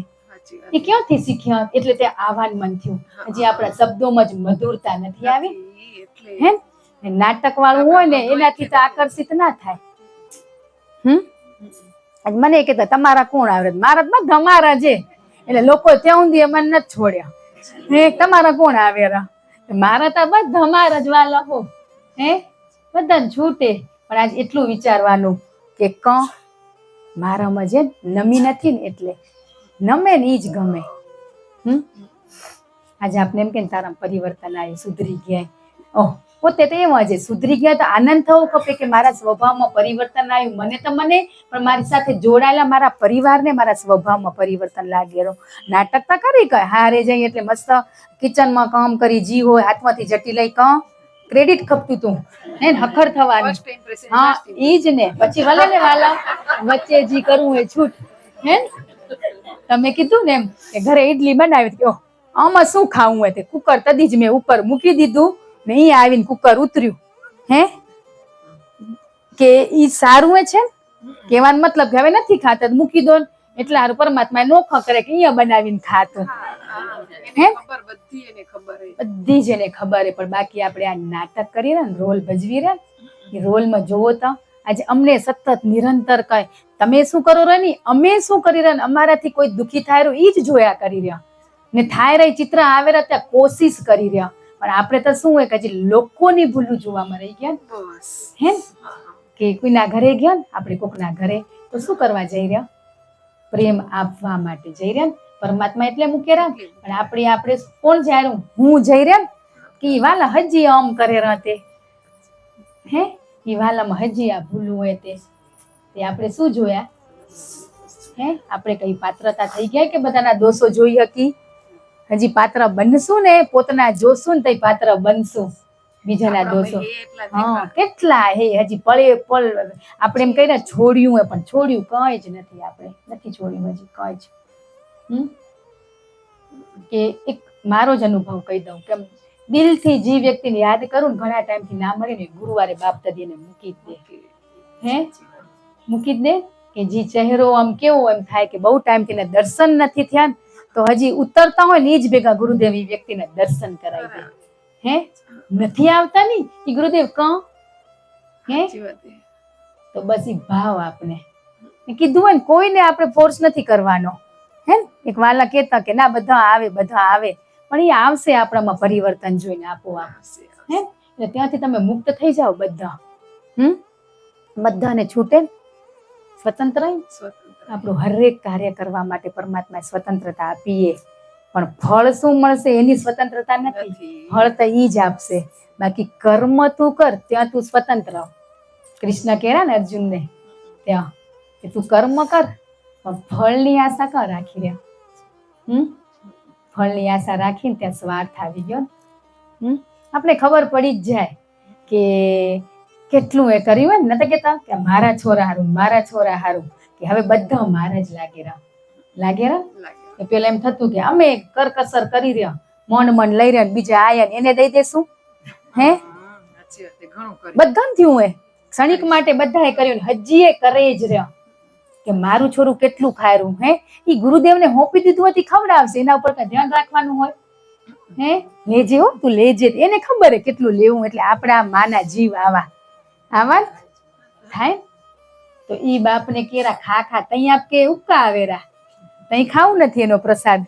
એ ક્યાંથી શીખ્યા? એટલે તે આવાન મન થયું. હજી આપણા શબ્દોમાં જ મધુરતા નથી આવી હે. નાટક વાળું હોય ને એનાથી તો આકર્ષિત ના થાય. મને કહેતા તમારા કોણ આવડે? મારા બધા અમારા છે. એટલે લોકો ત્યાં સુધી મને નથી છોડ્યા હે. તમારા કોણ આવેરા? મારા તો બધા અમારા જ વાલા હો હે. બધા છૂટે. પણ આજ એટલું વિચારવાનું કે મારામાં જે નમી નથી ને એટલે નમે ને ઈ જ ગમે. આજે આપણે એમ કે તારા પરિવર્તન આવ્યું, સુધરી ગયા. ઓહ પોતે તો એમ જ સુધરી ગયા તો આનંદ થવો ખપે કે મારા સ્વભાવમાં પરિવર્તન આવ્યું. મને તો મને પણ મારી સાથે જોડાયેલા મારા પરિવારને મારા સ્વભાવમાં પરિવર્તન લાગેલો. નાટક તો કરી કઈ હારે જઈ એટલે મસ્ત કિચનમાં કામ કરી જી હોય હાથમાંથી જટી લઈ ક્રેડિટ ખપતું તું હે હખર થવાનું. હા ઈ જ ને. પછી ભલે ને વાલા વચ્ચે જી કરવું એ છૂટ હે. તમે કીધું ને એમ કે ઘરે ઈડલી બનાવી કે આમાં શું ખાવું હોય તે કુકર તદી જ મેં ઉપર મૂકી દીધું ને અહીંયા આવીને કુકર ઉતર્યું હે. કે ઈ સારું છે ને કહેવાનો મતલબ કે હવે નથી ખાતા મૂકી દો ને. એટલે હારું પરમાત્મા નોખો કરે કે અહીંયા બનાવીને ખાતું હે. બધી જ એને ખબર હે. પણ બાકી આપણે આ નાટક કરીએ ને રોલ ભજવી રહ્યા એ રોલમાં જોવો તો આજે અમને સતત નિરંતર કહે તમે શું કરો રહ્યા ની અમે શું કરી રહ્યા, અમારાથી કોઈ દુઃખી થાય રહ્યું એ જ જોયા કરી રહ્યા ને થાય રહી ચિત્ર આવે રહ્યા ત્યાં કોશિશ કરી રહ્યા. પણ આપણે તો શું હોય કે હજી લોકોની ભૂલું જોવામાં રહી ગયા હે. કે કોઈના ઘરે ગયા ને આપણે કોકના ઘરે તો શું કરવા જઈ રહ્યા? પ્રેમ આપવા માટે જઈ રહ્યા ને. પરમાત્મા એટલે મૂકે રહ્યા. પણ આપણે કોણ જાય હું જઈ રહ્યા કે વાલા હજી આમ કરે રહતે હે. એ વાલામાં હજી આ ભૂલું હોય તે આપણે શું જોયા? હે આપણે કઈ પાત્રતા થઈ ગયા કે બધાના દોષો જોઈ હકી? હજી પાત્ર બનશું ને, પોતાના જોશું ને તઈ પાત્ર બનશું. બીજાના દોષો હા કેટલા હે હજી પળે પળ આપણે એમ કહીને છોડ્યું હોય, પણ છોડ્યું કઈ જ નથી, આપણે નથી છોડ્યું હજી કઈ જ. કે એક મારો જ અનુભવ કહી દઉં કે દિલથી જે વ્યક્તિને યાદ કરું ને, ઘણા ટાઈમથી ના મળે ને, ગુરુવારે બાપ દાદીને મૂકી જ દે. હે મૂકી જ દે કે જે ચહેરો આમ કેવો એમ થાય કે બહુ ટાઈમથી ને દર્શન નથી થયા ને, તો હજી ઉતરતા હોય ને એ જ ભેગા ગુરુદેવ એ વ્યક્તિને દર્શન કરાવી દે. હે નથી આવતા ની એ ગુરુદેવ ક હે તો બસ એ ભાવ આપણે કીધું હોય ને, કોઈને આપણે ફોર્સ નથી કરવાનો. હે એક વાલા કહેતા કે ના બધા આવે પણ એ આવશે આપણામાં પરિવર્તન જોઈને આપોઆપ. હે એટલે ત્યાંથી તમે મુક્ત થઈ જાઓ બધા. બધાને છૂટે સ્વતંત્ર આપણું હરેક કાર્ય કરવા માટે પરમાત્માએ સ્વતંત્રતા આપીએ, પણ ફળ શું મળશે એની સ્વતંત્રતા નથી. ફળ તો ઈ જ આપશે. બાકી કર્મ તું કર ત્યાં તું સ્વતંત્ર. કૃષ્ણ કહેરા ને અર્જુનને ત્યાં કે તું કર્મ કર પણ ફળની આશા કર રાખી રહ્યા. ફળની આશા રાખીને ત્યાં સ્વાર્થ આવી ગયો. આપણે ખબર પડી જ જાય કે કેટલું એ કર્યું હોય ને, નતા કેતા કે મારા છોરા હારું કે હવે બધા મારે જ લાગે રહ્યા. પેલા એમ થતું કે અમે કરકસર કરી રહ્યા, મન લઈ રહ્યા, બીજા આયા એને દઈ દેશું. હે બધાને થયું હે ક્ષણિક માટે બધાએ કર્યું, હજી એ કરે જ રહ્યા કે મારું છોરું કેટલું ખાયરું. હે ઈ ગુરુદેવને હોપી દીધું હતી ખવડાવશે, એના ઉપર કઈ ધ્યાન રાખવાનું હોય? હે લેજે હો તું લેજે, એને ખબર હે કેટલું લેવું. એટલે આપણા માના જીવ આવા થાય તો ઈ બાપને કેરા ખા તઈ આપ કે ઉપકા આવેરા, તઈ ખાવું નથી એનો પ્રસાદ.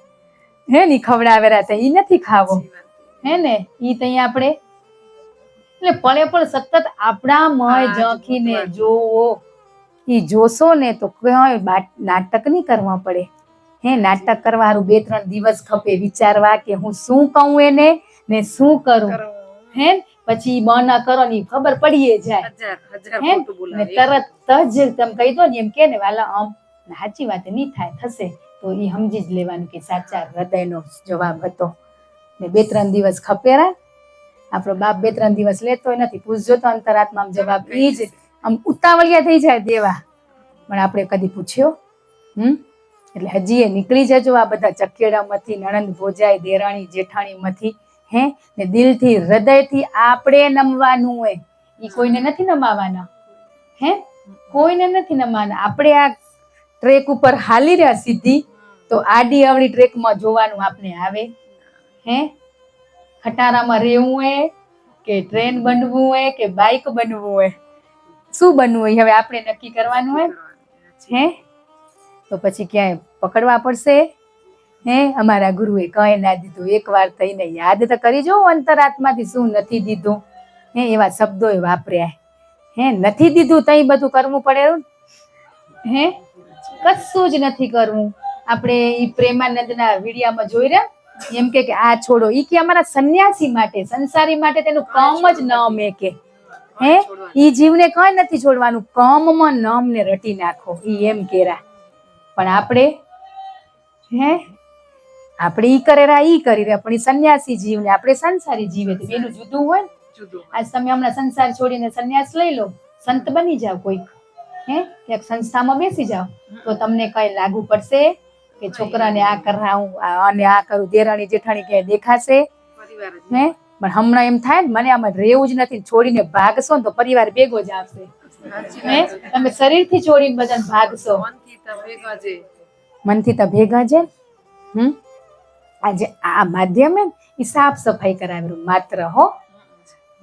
હે ની ખવડાવેરા તો ઈ નથી ખાવો. હે ને ઈ તઈ આપણે એટલે પળે પળ સતત આપણા મય ઝાંખીને જોવો. ઈ જોશો ને તો કઈ નાટક નહીં કરવા પડે. હે નાટક કરવા હારું 2-3 દિવસ ખપે વિચારવા કે હું શું કહું એને ને શું કરું. હે પછી બ ના કરો ને ખબર પડીએ જાય. હે ને તરત જ તમે કહી દો ને એમ કે ને વાલા સાચી વાત નહીં થાય થશે તો ઈ સમજી જ લેવાનું કે સાચા હૃદયનો જવાબ હતો. ને 2-3 દિવસ ખપેરા. આપણો બાપ 2-3 દિવસ લેતો નથી. પૂછજો તો અંતરાત્મામાં જવાબ ઈ જ આમ ઉતાવળિયા થઈ જાય દેવા, પણ આપણે કદી પૂછ્યો? એટલે હજી એ નીકળી જજો આ બધા ચકેડામાંથી, નણંદ ભોજાઈ દેરાણી જેઠાણી માંથી. હે ને દિલથી હૃદયથી આપણે નમવાનું હોય. ઈ કોઈને નથી નમાવાના. હે કોઈને નથી નમાવાના. આપણે આ ટ્રેક ઉપર હાલી રહ્યા સીધી તો આડી અવળી ટ્રેકમાં જોવાનું આપણે આવે. હે ખટારામાં રહેવું હોય કે ટ્રેન બનવું હોય કે બાઇક બનવું હોય, શું બનવું હોય હવે આપણે નક્કી કરવાનું હોય. હે તો પછી ક્યાંય પકડવા પડશે. હે અમારા ગુરુએ કઈ ના દીધું, એકવાર થઈને યાદ તો કરી જો અંતરાત્માથી શું નથી દીધું. હે એવા શબ્દો વાપર્યા. હે નથી દીધું તઈ બધું કરવું પડે. હે કશું જ નથી કરવું. આપણે ઈ પ્રેમાનંદના વિડિયામાં જોઈ રહ્યા એમ કે આ છોડો, ઈ કે અમારા સંન્યાસી માટે, સંસારી માટે તેનું કામ જ ન અમે કે. હે ઈ જીવને કઈ નથી છોડવાનું, કામમાં નામ ને રટી નાખો ઈ એમ કેરા. પણ આપણે ઈ કરેરા ઈ કરી રહ્યા, પણ ઈ સંન્યાસી જીવને આપણે સંસારી જીવે તો એનું જુદું હોય ને. આજ તમે હમણાં સંસાર છોડીને સંન્યાસ લઈ લો, સંત બની જાવ કોઈક, હે ક્યાંક સંસ્થામાં બેસી જાવ તો તમને કઈ લાગુ પડશે કે છોકરાને આ કરાવું અને આ કરું, દેરાણી જેઠાણી ક્યાંય દેખાશે? હે પણ હમણાં એમ થાય ને મને આમાં રહેવું જ નથી, છોડીને ભાગશો ને તો પરિવાર ભેગો જ આવશે. હે તમે શરીરથી છોડીને બધાને ભાગશો, મનથી તો ભેગા છે. આજે આ માધ્યમ હે એ સાફ સફાઈ કરાવેલું માત્ર હો,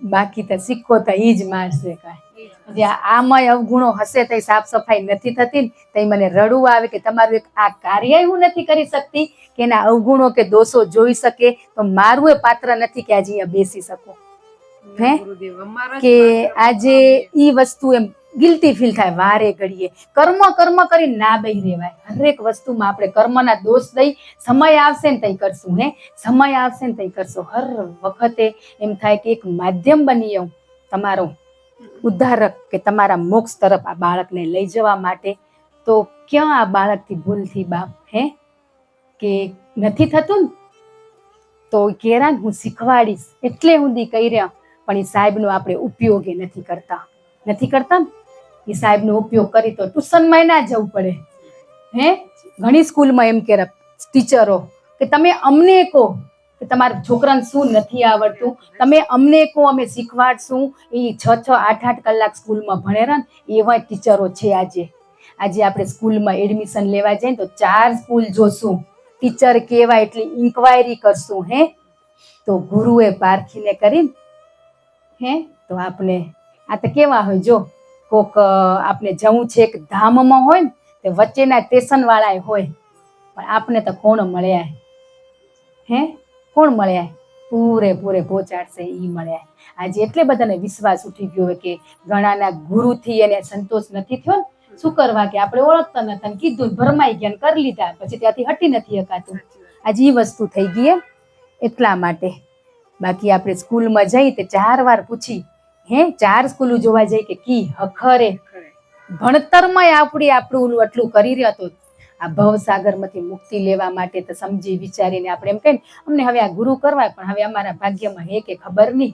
બાકી તો સિક્કો તો ઈ જ મારશે. કાંઈ આમાં અવગુણો હશે તો સાફ સફાઈ નથી થતી તો મને રડવું આવે કે તમારું એક આ કાર્ય હું નથી કરી શકતી કે એના અવગુણો કે દોષો જોઈ શકે તો મારું એ પાત્ર નથી કે આજે અહીંયા બેસી શકું. હે કે આજે ઈ વસ્તુ એમ ગિલ્ટી ફીલ થાય વારે ઘડીએ. કર્મ કરીને ના બેહી રહેવાય. હરેક વસ્તુમાં આપણે કર્મના દોષ દઈ સમય આવશે ને તઈ કરશું. હે સમય આવશે ને તઈ કરશું. હર વખતે એમ થાય કે એક માધ્યમ બની જાઉં તમારો ઉદ્ધારક કે તમારા મોક્ષ તરફ આ બાળકને લઈ જવા માટે. તો ક્યાં આ બાળકથી ભૂલથી બાપ કે નથી થતું ને તો કેરા હું શીખવાડીશ એટલે સુધી કહી રહ્યા, પણ એ સાહેબનો આપણે ઉપયોગ નથી કરતા ને એ સાહેબનો ઉપયોગ કરી તો ટ્યુશનમાં ના જવું પડે. ઘણી સ્કૂલમાં એમ કે ટીચરો કે તમે અમને કહો કે તમારા છોકરાને શું નથી આવડતું, તમે અમને કહો અમે શીખવાડશું. એ 6-8 કલાક સ્કૂલમાં ભણેરા ને એવા ટીચરો છે. આજે આપણે સ્કૂલમાં એડમિશન લેવા જઈએ તો 4 સ્કૂલ જોશું, ટીચર કેવા એટલી ઇન્ક્વાયરી કરશું. તો ગુરુએ પારખીને કરીને તો આપણે આ તો કેવા હોય, જો કોક આપણે જવું છે એક ધામમાં હોય ને તે વચ્ચેના સ્ટેશન વાળા હોય, પણ આપણે તો કોણ મળ્યા કોણ મળ્યા પૂરે પહોંચાડશે ઈ મળ્યા. આજે એટલે બધાને વિશ્વાસ ઉઠી ગયો હોય કે ઘણાના ગુરુથી એને સંતોષ નથી થયો ને, શું કરવા કે આપણે ઓળખતા નતા ને કીધું ભરમાઈ ગયા કરી લીધા, પછી ત્યાંથી હટી નથી શકાતું. આજે ઈ વસ્તુ થઈ ગઈ એટલા માટે. બાકી આપણે સ્કૂલમાં જઈ તે 4 વાર પૂછી 4 સ્કૂલો જોવા જઈ કે કી હખરે ભણતરમાં આપણું આટલું કરી રહ્યો હતો. આ ભવસાગરમાંથી મુક્તિ લેવા માટે તો સમજી વિચારીને આપણે એમ કહીએ અમને હવે આ ગુરુ કરવા, પણ હવે અમારા ભાગ્યમાં કે ખબર નહીં.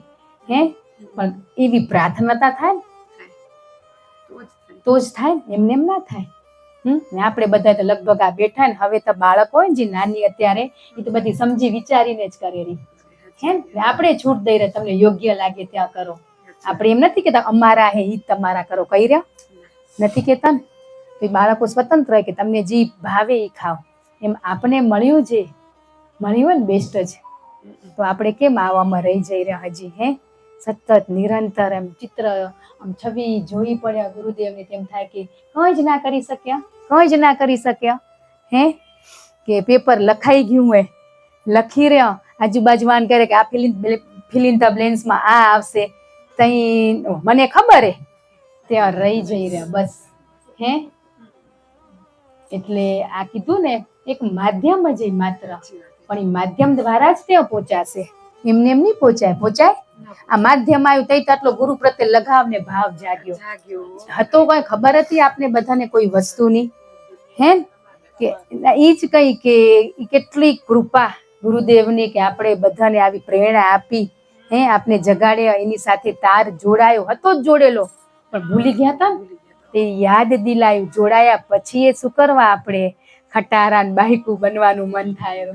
પણ એવી પ્રાર્થનાતા થાય તો જ થાય, એમને એમ ના થાય. ને આપણે બધા તો લગભગ આ બેઠા ને હવે તો બાળકો હોય ને જે નાની અત્યારે એ તો બધી સમજી વિચારીને જ કરેલી આપણે છૂટ દઈ રહ્યા, તમને યોગ્ય લાગે ત્યાં કરો. આપણે એમ નથી કેતા અમારા હે ઈ તમારા કરો, કહી રહ્યા નથી કેતા ને. તો બાળકો સ્વતંત્ર હોય કે તમને જે ભાવે એ ખાઓ. એમ આપણે મળ્યું હોય ને બેસ્ટ જ. તો આપણે કેમ આવામાં રહી જઈ રહ્યા હજી સતત નિરંતર એમ ચિત્ર આમ છબી જોઈ પડ્યા ગુરુદેવની, તેમ થાય કે કંઈ જ ના કરી શક્યા કે પેપર લખાઈ ગયું હોય, લખી રહ્યા આજુબાજુ વાન કરે કે આ ફિલ ઇન ધ બ્લેન્ક્સમાં આ આવશે, તઈ મને ખબર ત્યાં રહી જઈ રહ્યા બસ. એટલે આ કીધું ને એક માધ્યમ જ માત્ર, પણ એ માધ્યમ દ્વારા જ ત્યાં પહોંચાશે, એમને એમ નહીં પહોંચાય. આ માધ્યમ આવ્યું તઈ આટલો ગુરુ પ્રત્યે લગાવ ને ભાવ જાગ્યો હતો. કઈ ખબર હતી આપને બધાને કોઈ વસ્તુની કે ઈ જ કઈ કે કેટલી કૃપા ગુરુદેવની કે આપણે બધાને આવી પ્રેરણા આપી, આપને જગાડ્યા, એની સાથે તાર જોડાયો હતો જ જોડેલો, પણ ભૂલી ગયા હતા ને તે યાદ દિલાયું. જોડાયા પછી એ શું કરવા આપણે ખટારા ને બાયકું બનવાનું મન થાય.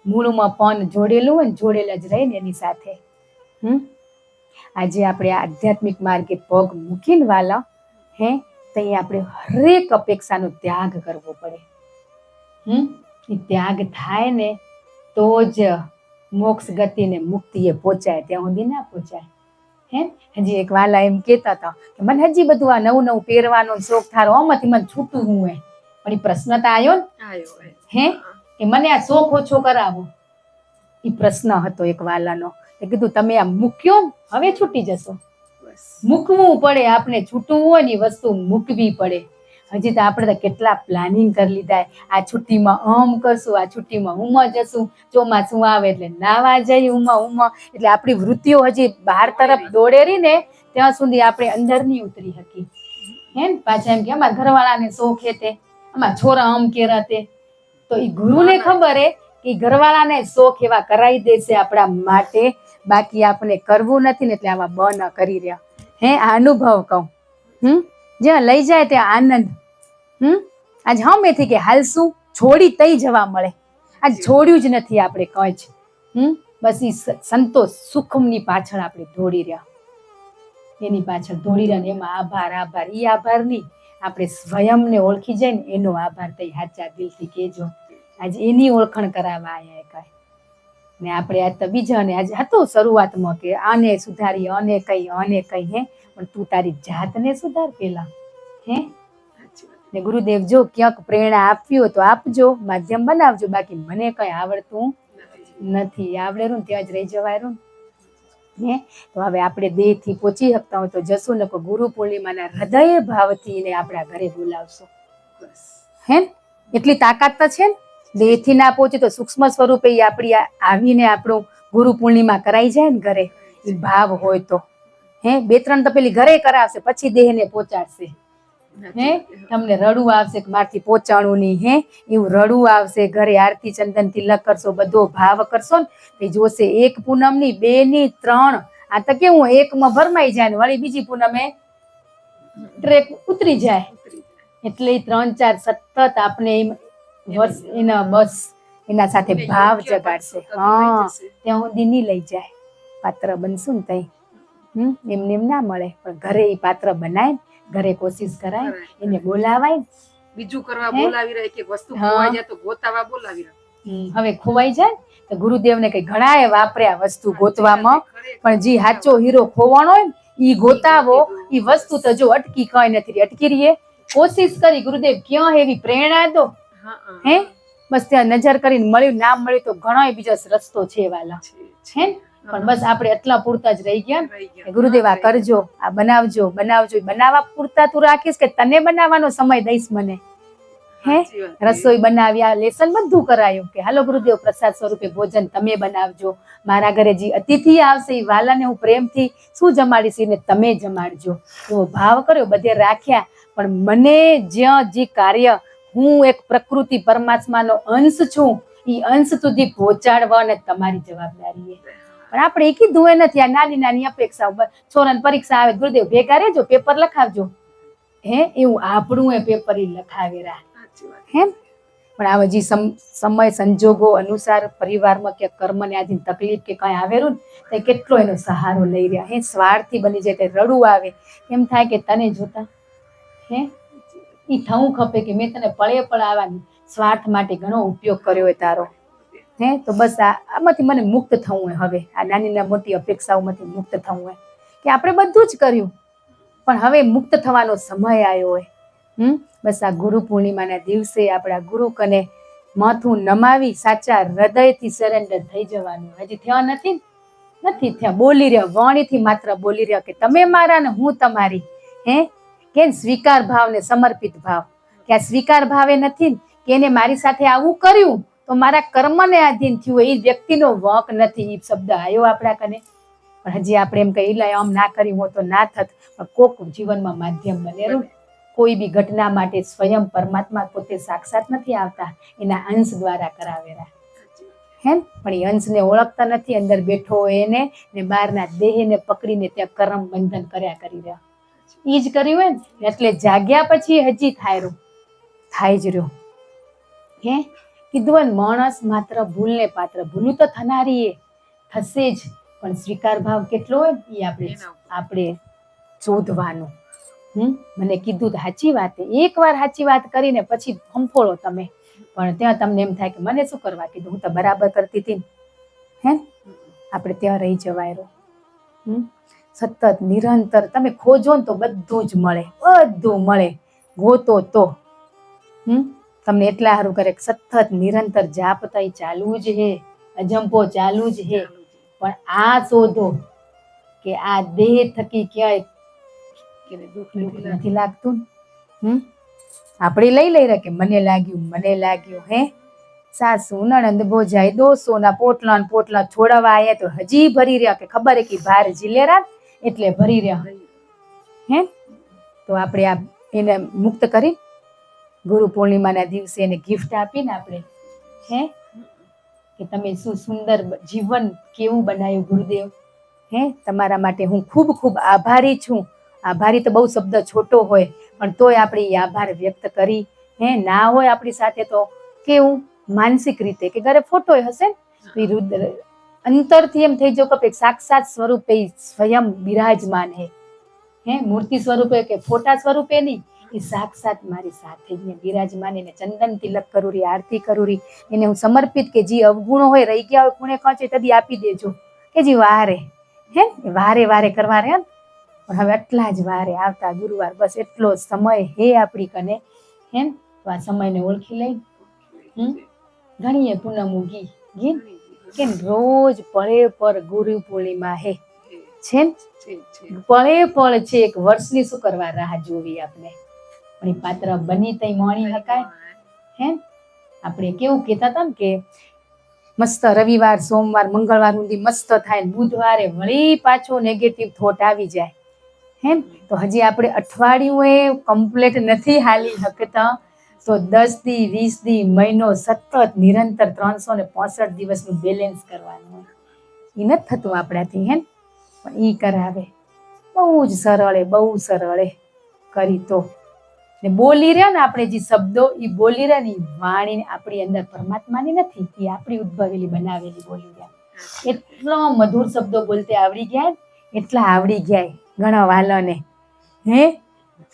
મૂળમાં પણ જોડેલું હોય ને જોડેલા જ રહીને એની સાથે. આજે આપણે આધ્યાત્મિક માર્ગે પગ મૂકીને વાલા ત્યાં આપણે હરેક અપેક્ષાનો ત્યાગ કરવો પડે. એ ત્યાગ થાય ને તો જ મોક્ષ ગતિ ને મુક્તિ એ પહોંચાય, ત્યાં સુધી ના પહોંચાય. હજી એક વાલા એમ કેતા હતા કે મને હજી બધું આ નવું પહેરવાનો શોખ થારો, આમાંથી મને છૂટું હું પણ એ પ્રશ્ન તો આવ્યો ને કે મને આ શોખ ઓછો કરાવો. એ પ્રશ્ન હતો એક વાલાનો. કીધું તમે આ મૂક્યો હવે છૂટી જશો. મૂકવું પડે, આપણે છૂટવું હોય ને વસ્તુ મૂકવી પડે. હજી તો આપણે તો કેટલા પ્લાનિંગ કરી લીધા, આ છુટ્ટીમાં કરશું, આ છુટ્ટીમાં જશું, ચોમાસું આવે એટલે નાવા જઈ એટલે આપણી વૃત્તિઓ હજી બહાર તરફ દોડેરી ને ત્યાં સુધી આપણે અંદર નહીં ઉતરી શકી. પાછા એમ કે અમારા ઘરવાળાને શોખ તે અમારા છોરા કેરા તે, તો એ ગુરુને ખબર કે ઘરવાળાને શોખ એવા કરાવી દેશે આપણા માટે, બાકી આપણે કરવું નથી ને એટલે આવા બ ન કરી રહ્યા. આ અનુભવ કહું, જ્યાં લઈ જાય ત્યાં આનંદ. આજ હમેથી કે હાલશું છોડી તઈ જવા મળે, આજ છોડ્યું જ નથી આપણે કંઈ જ. બસ એ સંતોષ સુખની પાછળ આપણે દોડી રહ્યા, એની પાછળ દોડી રહ્યા ને એમાં આભાર. એ આભાર નહીં, આપણે સ્વયંને ઓળખી જાય ને એનો આભાર તઈ સાચા દિલથી કહેજો. આજે એની ઓળખાણ કરાવવા આવ્યા કાંઈ ને આપણે આજ તો બીજાને આજે હતું શરૂઆતમાં કે આને સુધારી આને કઈ પણ તું તારી જાતને સુધાર પેલા. ને ગુરુદેવ જો ક્યાંક પ્રેરણા આપવી હોય તો આપજો, માધ્યમ બનાવજો, બાકી મને કઈ આવડતું નથી. આવડેલું ત્યાં જ રહી જવાયરું તો હવે આપણે દેહથી પહોંચી શકતા હોય તો જશું, ને ગુરુ પૂર્ણિમાના હૃદય ભાવથી એને આપણા ઘરે બોલાવશો. એટલી તાકાત તો છે ને, દેહથી ના પહોંચે તો સૂક્ષ્મ સ્વરૂપે આપણી આવીને આપણું ગુરુ પૂર્ણિમા કરાઈ જાય ને ઘરે, એ ભાવ હોય તો 2-3 તો પેલી ઘરે કરાવશે પછી દેહને પહોંચાડશે. હે તમને રડવું આવશે કે મારથી પહોંચાણું નહીં, હે એવું રડવું આવશે. ઘરે આરતી ચંદન તિલક કરશો, બધો ભાવ કરશો ને તે જોશે એક પૂનમ ની, 2 ની, 3. આ તો કેવું એકમાં ભરમાઈ જાય ને વળી બીજી પૂનમે ટ્રેક ઉતરી જાય. એટલે 3, 4 સતત આપણે વર્ષ એના બસ એના સાથે ભાવ જગાડશે. હા, ત્યાં સુધી નહીં લઈ જાય. પાત્ર બનશું ને તઈ એમને એમ ના મળે, પણ ઘરે એ પાત્ર બનાય, ઘરે કોશિશ કરાય, એને બોલાવાય. બીજું કરવા બોલાવી રહ્યા કે વસ્તુ ખોવાઈ જાય તો ગોતાવા બોલાવી રહ્યા. હવે ખોવાઈ જાય તો ગુરુદેવને કઈ ઘણાએ વાપર્યા વસ્તુ ગોતવામાં, પણ જે સાચો હીરો ખોવાણો હોય ને ઈ ગોતાવો. ઈ વસ્તુ તો જો અટકી કઈ નથી, અટકી રહીએ. કોશિશ કરી ગુરુદેવ ક્યાં એવી પ્રેરણા દો, હે બસ ત્યાં નજર કરીને મળ્યું, ના મળ્યું તો ઘણો બીજો રસ્તો છે વાલા, હે પણ બસ આપણે એટલા પૂરતા જ રહી ગયા. ગુરુદેવ આ કરજો, આ બનાવજો, બનાવજો. બનાવવા પૂરતા તું રાખીશ કે તને બનાવવાનો સમય દઈશ મને, હે રસોઈ બનાવ્યા, લેસન બધું કરાયું કે હાલો ગુરુદેવ પ્રસાદ સ્વરૂપે ભોજન તમે બનાવજો. મારા ઘરે જે અતિથિ આવશે એ વાલાને હું પ્રેમથી શું જમાડીશ એને તમે જમાડજો. એવો ભાવ કર્યો, બધે રાખ્યા. પણ મને જ્યાં જે કાર્ય, હું એક પ્રકૃતિ પરમાત્માનો અંશ છું, એ અંશ સુધી પહોંચાડવા ને તમારી જવાબદારી. પણ આપણે એ કીધું એ નથી. આ નાની નાની અપેક્ષાઓ, છોરાને પરીક્ષા આવે ગુરુદેવ ભેગા રહેજો, પેપર લખાવજો, હે એવું આપણું એ પેપર લખાવેરા, હે પણ આ હજી સમય સંજોગો અનુસાર પરિવારમાં કે કર્મને આધીન તકલીફ કે કઈ આવેલું ને તો કેટલો એનો સહારો લઈ રહ્યા, હે સ્વાર્થી બની જાય. કે રડવું આવે, એમ થાય કે તને જોતા, હે ઈ થવું ખપે કે મેં તને પળે પળ આવવાની સ્વાર્થ માટે ઘણો ઉપયોગ કર્યો હોય તારો, હે તો બસ આમાંથી મને મુક્ત થવું હોય. હવે આ નાની મોટી અપેક્ષાઓમાંથી મુક્ત થવું હોય કે આપણે બધું જ કર્યું પણ હવે મુક્ત થવાનો સમય આવ્યો હોય. બસ આ ગુરુ પૂર્ણિમાના દિવસે આપણા ગુરુ કને માથું નમાવી સાચા હૃદયથી સરેન્ડર થઈ જવાનું. હજી થયા નથી થયા. બોલી રહ્યા, વાણીથી માત્ર બોલી રહ્યા કે તમે મારા ને હું તમારી, હે કે સ્વીકાર ભાવ ને સમર્પિત ભાવ. કે આ સ્વીકાર ભાવે નથી કે એને મારી સાથે આવું કર્યું તો મારા કર્મને આધીન થયું, એ વ્યક્તિનો વાંક નથી. એ શબ્દ આવ્યો આપણા કને, પણ હજી આપણે એમ કહી લે આમ ના કર્યું હોય તો ના થત. પણ કોક જીવનમાં માધ્યમ બનેલું. કોઈ બી ઘટના માટે સ્વયં પરમાત્મા પોતે સાક્ષાત નથી આવતા, એના અંશ દ્વારા કરાવેલા, હે પણ એ અંશને ઓળખતા નથી. અંદર બેઠો એને ને બહારના દેહને પકડીને ત્યાં કર્મ બંધન કર્યા કરી રહ્યા. ઈ જ કર્યું હોય ને એટલે જાગ્યા પછી હજી થાય જ રહ્યો. હે કીધું ને માણસ માત્ર ભૂલને પાત્ર, ભૂલું તો થનારી એ થશે જ, પણ સ્વીકાર ભાવ કેટલો હોય એ આપણે શોધવાનું. મને કીધું તો સાચી વાત. એકવાર સાચી વાત કરીને પછી ફંફોળો તમે, પણ ત્યાં તમને એમ થાય કે મને શું કરવા કીધું, હું તો બરાબર કરતી હતી, હે આપણે ત્યાં રહી જવાય. સતત નિરંતર તમે ખોજો ને તો બધું જ મળે, બધું મળે. ગોતો તો તમને એટલા સારું કરે. સતત નિરંતર જાપ તો ચાલુ જ હે, અજંપો ચાલુ જ હે. પણ આ શોધો કે આ દેહ થકી ક્યાંય દુઃખ નથી લાગતું. આપણે લઈ રહ્યા કે મને લાગ્યું, હે સાસુ નણંદ ભોજાઈ દોસો પોટલા છોડાવવા આયા તો હજી ભરી રહ્યા કે ખબર હે કે ભાર જીલેરા એટલે ભરી રહ્યા. હે તો આપણે આ એને મુક્ત કરી ગુરુ પૂર્ણિમાના દિવસે એને ગિફ્ટ આપીને આપણે, હે કે તમે શું સુંદર જીવન કેવું બનાવ્યું ગુરુદેવ, હે તમારા માટે હું ખૂબ ખૂબ આભારી છું. આભારી તો બહુ શબ્દ છોટો હોય પણ તોય આપણે એ આભાર વ્યક્ત કરી. હે ના હોય આપણી સાથે તો કેવું માનસિક રીતે કે ઘરે ફોટો હશે ને અંતરથી એમ થઈ જાવ કે સાક્ષાત સ્વરૂપે સ્વયં બિરાજમાન હે મૂર્તિ સ્વરૂપે કે ફોટા સ્વરૂપે નહીં, એ સાક્ષાત મારી સાથે બિરાજમાન. એને ચંદન તિલક કરું રી, આરતી કરું રી, એને હું સમર્પિત કે જે અવગુણો હોય રહી ગયા હોય ખૂણે ખાંચે તદી આપી દેજો કે જે વારે, હે વારે કરવા રહે. પણ હવે એટલા જ વારે આવતા ગુરુવાર બસ એટલો સમય હે આપણી કને, હે તો આ સમયને ઓળખી લઈ. ઘણીએ પૂનમ ઉગી ગી કે રોજ પળે પર ગુરુ પૂર્ણિમા હે છે, પળે પળ છે. એક વર્ષની શું કરવા રાહ જોવી આપણે, પણ એ પાત્ર બની તઈ માણી શકાય. હે આપણે કેવું કહેતા હતા ને કે મસ્ત રવિવાર સોમવાર મંગળવાર સુધી મસ્ત થાય, બુધવારે વળી પાછો નેગેટિવ થોટ આવી જાય. હે ને? તો હજી આપણે અઠવાડિયું એ કમ્પ્લીટ નથી હાલી શકતા, તો 10 દી 20 દી મહિનો સતત નિરંતર 365 દિવસનું બેલેન્સ કરવાનું હોય. એ નથી થતું આપણાથી, હે ને? પણ એ કરાવે. બહુ જ સરળ, બહુ સરળ કરી તો. ને બોલી રહ્યા ને આપણે જે શબ્દો, એ બોલી રહ્યા ને એ વાણી આપણી અંદર પરમાત્માની નથી, એ આપણી ઉદ્ભવેલી બનાવેલી બોલી રહ્યા. એટલો મધુર શબ્દો બોલતે આવડી ગયા, એટલા આવડી ગયા ઘણા વાલાને, હે?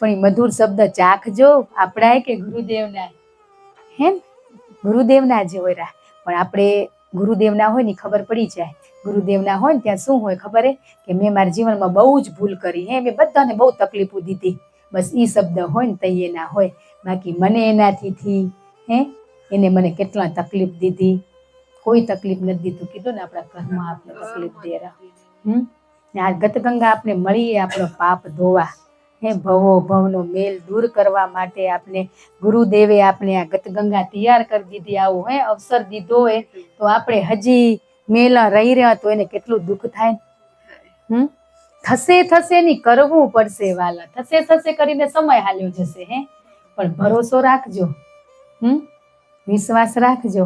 પણ એ મધુર શબ્દ ચાખજો, આપણા કે ગુરુદેવના, હે? ગુરુદેવના જ હોય. પણ આપણે ગુરુદેવના હોય ને ખબર પડી જાય. ગુરુદેવના હોય ને ત્યાં શું હોય ખબર હે? કે મેં મારા જીવનમાં બહુ જ ભૂલ કરી, હે, મેં બધાને બહુ તકલીફો દીધી, બસ એ શબ્દ હોય ને તઈ એના હોય. બાકી મને એનાથી થી, હે, એને મને કેટલા તકલીફ દીધી, કોઈ તકલીફ નથી દીધું. કીધું ને આપણા ઘરમાં આપણે તકલીફ દેરા. ને આ ગતગંગા આપણે મળીએ આપણો પાપ ધોવા, હે, ભવો ભવનો મેલ દૂર કરવા માટે આપણે ગુરુદેવે આપણે આ ગતગંગા તૈયાર કરી દીધી. આવું હે અવસર દીધો હોય તો આપણે હજી મેલા રહી રહ્યા તો એને કેટલું દુઃખ થાય. થશે ની કરવું પડશે વાલા, થશે કરીને સમય હાલ્યો જશે, હે? પણ ભરોસો રાખજો, વિશ્વાસ રાખજો,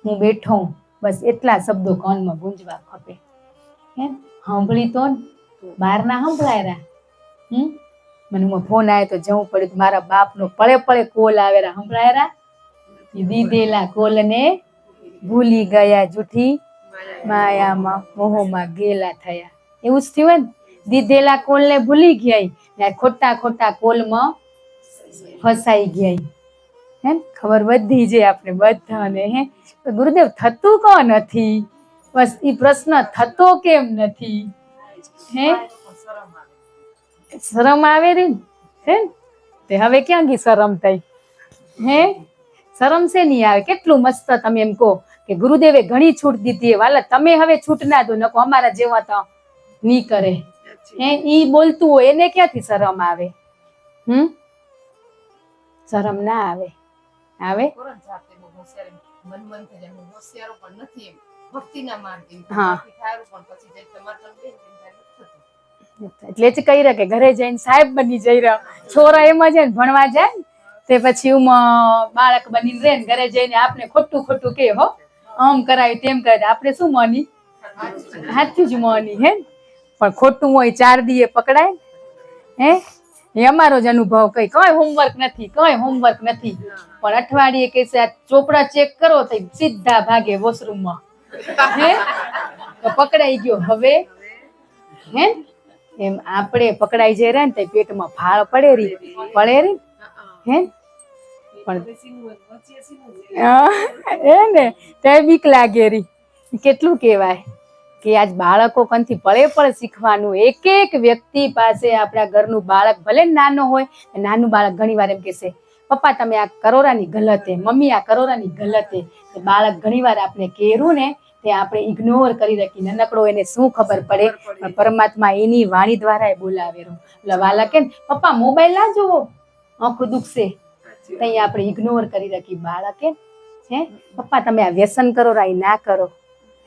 હું બેઠો, બસ એટલા શબ્દો કાનમાં ગુંજવા ખપે, હે? સાંભળી તો બહાર ના સંભળાય. મને ફોન આવ્યો તો જવું પડ્યું, મારા બાપનો પળે પળે કોલ આવેરા, સંભળાયરા? દીધેલા કોલને ભૂલી ગયા, જૂઠી માયામાં મોહમાં ગેલા થયા. એવું જ થયું ને, દીધેલા કોલને ભૂલી ગયા ને ખોટા કોલમાં ફસાઈ ગયા, હે? ખબર બધી છે આપણે બધાને, હે? ગુરુદેવ થતું કો નથી, બસ એ પ્રશ્ન થતો કેમ નથી, હે? શરમ આવે રે, હે? તે હવે ક્યાં ગઈ શરમ થઈ, હે? શરમ છે નહીં આવે. કેટલું મસ્ત તમે એમ કહો કે ગુરુદેવે ઘણી છૂટ દીધી, વાલા તમે હવે છૂટ ના દો, નકો અમારા જેવા તો નહીં કરે, હે? ઈ બોલતું હોય એને ક્યાંથી શરમ આવે? શરમ ના આવે? આવે? હા, એટલે જ કહી રહ્યા કે ઘરે જઈને સાહેબ બની જઈ રહ્યા. છોરા એમાં જાય ને ભણવા જાય ને તે પછી બાળક બનીને રહે ને ઘરે જઈને આપણે ખોટું કે હો, આમ કરાય તેમ કરાય, આપણે શું માની? સાચું જ માની, હે? પણ ખોટું હોય 4 દીએ પકડાય, હે? એ અમારો જ અનુભવ. કઈ હોમવર્ક નથી, પણ અઠવાડિયે કહેશે આ ચોપડા ચેક કરો તો સીધા ભાગે વોશરૂમમાં, હે? તો પકડાઈ ગયો. હવે, હે? એમ આપણે પકડાઈ જાય ને તો પેટમાં ફાળ પડે રી, હે? પણ એ ને તે બીક લાગે રી. કેટલું કહેવાય કે આજ બાળકો કંથી પળે શીખવાનું. એક વ્યક્તિ પાસે આપણા ઘરનું બાળક ભલે નાનો હોય, નાનું બાળક ઘણી વાર એમ કહેશે પપ્પા તમે આ કરોરાની ગલત હે, મમ્મી આ કરોરાની ગલત હે. બાળક ઘણી વાર આપણે કહેરું ને તે આપણે ઇગ્નોર કરી રાખી. નાનકડો એને શું ખબર પડે? પરમાત્મા એની વાણી દ્વારા એ બોલાવેલું. એટલે વાલા કે પપ્પા મોબાઈલ ના જોવો, આંખું દુખશે, તઈ આપણે ઇગ્નોર કરી રાખી. બાળકે હે પપ્પા તમે આ વ્યસન કરો રાઈ ના કરો,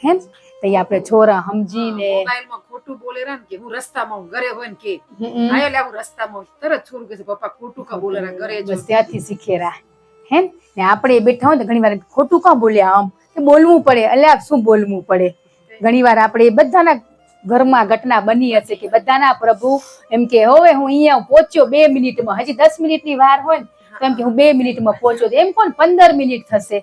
હે? તઈ આપણે છોરા સમજીને મોબાઈલમાં ખોટું બોલે રા કે હું રસ્તામાં હું ઘરે હોય ને કે આયો લે હું રસ્તામાં તરત છોરું કે પપ્પા ખોટું કા બોલે રા ઘરે જો ત્યાંથી શીખેરા, હે? ને આપણે બેઠા હોય તો ઘણી વાર ખોટું કા બોલ્યા, આમ કે બોલવું પડે. અલ્યા શું બોલવું પડે? ઘણી વાર આપણે બધાના ઘરમાં ઘટના બની હશે કે બધાના પ્રભુ એમ કે હવે હું અહીંયા પહોંચ્યો 2 મિનિટમાં, હજી 10 મિનિટની વાર હોય ને તો એમ કે હું 2 મિનિટમાં પહોંચ્યો. એમ કોણ 15 મિનિટ થશે,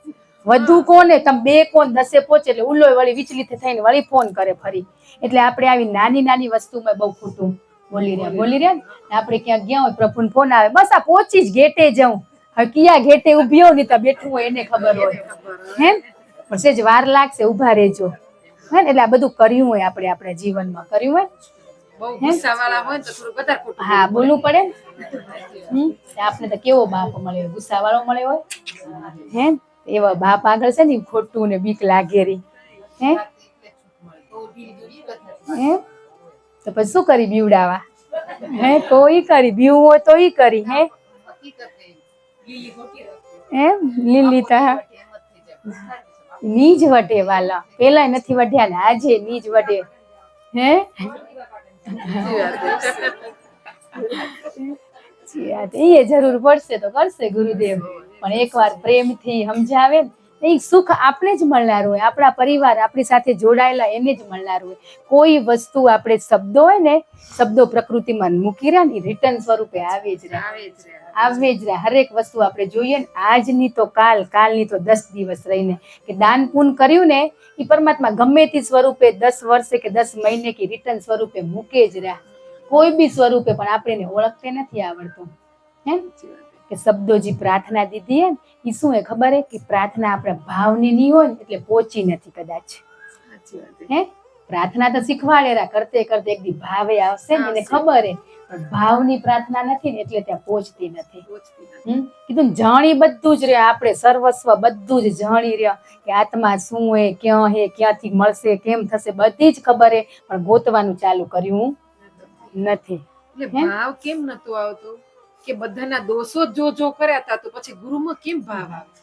વધુ કોને તમે 2 કોણ 10 પહોંચે એટલે ઉલ્લો વળી વિચલિત થઈને વળી ફોન કરે ફરી. એટલે આપણે આવી નાની વસ્તુમાં બહુ ખોટું બોલી રહ્યા ને આપણે ક્યાંક ગયા હોય પ્રભુનો ફોન આવે, બસ આ પહોંચી જ ગેટે જાઉં. હવે ક્યાં ગેટે ઉભી હોય ને તો બેઠું હોય એને ખબર હોય, હે? પણ સેજ વાર લાગશે, ઉભા રહેજો, હે? એટલે આ બધું કર્યું હોય આપણે આપણા જીવનમાં કર્યું હોય. બહુ ગુસ્સાવાળા હોય તો થોડું વધારે ખોટું હા બોલવું પડે. આપણે તો કેવો બાપ મળ્યો, ગુસ્સાવાળો મળ્યો હોય, હે? એવા બાપ આગળ છે ને ખોટું ને બીક લાગેરી, હે? તો પછી શું કરી બીવડાવા, હે? કોઈ કરી બીવું હોય તો ઈ કરી, હે? એમ લીલી તા નીજ વટે વાલા, પેલા નથી વઢ્યા ને આજે નીજ વટે, હે? એ જરૂર પડશે તો કરશે ગુરુદેવ, પણ એકવાર પ્રેમથી સમજાવે ને, એ સુખ આપણે જ મળનારું હોય, આપણા પરિવાર આપણી સાથે જોડાયેલા એને જ મળનારું હોય. કોઈ વસ્તુ આપણે શબ્દો હોય ને, શબ્દો પ્રકૃતિમાં મૂકી રહ્યા ને, રિટર્ન સ્વરૂપે આવે જ રહે, આવે જ રહે. હરેક વસ્તુ આપણે જોઈએ ને, આજની તો કાલની તો 10 દિવસ રહીને, કે દાન પુણ્ય કર્યું ને એ પરમાત્મા ગમે તે સ્વરૂપે 10 વર્ષે કે 10 મહિને કે રિટર્ન સ્વરૂપે મૂકે જ રહ્યા, કોઈ બી સ્વરૂપે. પણ આપણે એને ઓળખતે નથી આવડતું. હે કે શબ્દો જે પ્રાર્થના દીધી હે એ શું હે ખબર હે કે પ્રાર્થના આપણા ભાવની નહીં હોય ને એટલે પહોંચી નથી કદાચ. હે પ્રાર્થના તો શીખવાડેલા, કરતે કરતે એક દી ભાવે આવશે ને, એને ખબર હે, પણ ભાવની પ્રાર્થના નથી ને એટલે ત્યાં પહોંચતી નથી. કીધું જાણી બધું જ રે, આપણે સર્વસ્વ બધું જ જાણી રહ્યા કે આત્મા શું હે, ક્યાં હે, ક્યાંથી મળશે, કેમ થશે, બધી જ ખબર હે, પણ ગોતવાનું ચાલુ કર્યું નથી. એટલે ભાવ કેમ નતો આવતો કે બધાના દોષો જો કર્યા હતા, તો પછી ગુરુમાં કેમ ભાવ આવે?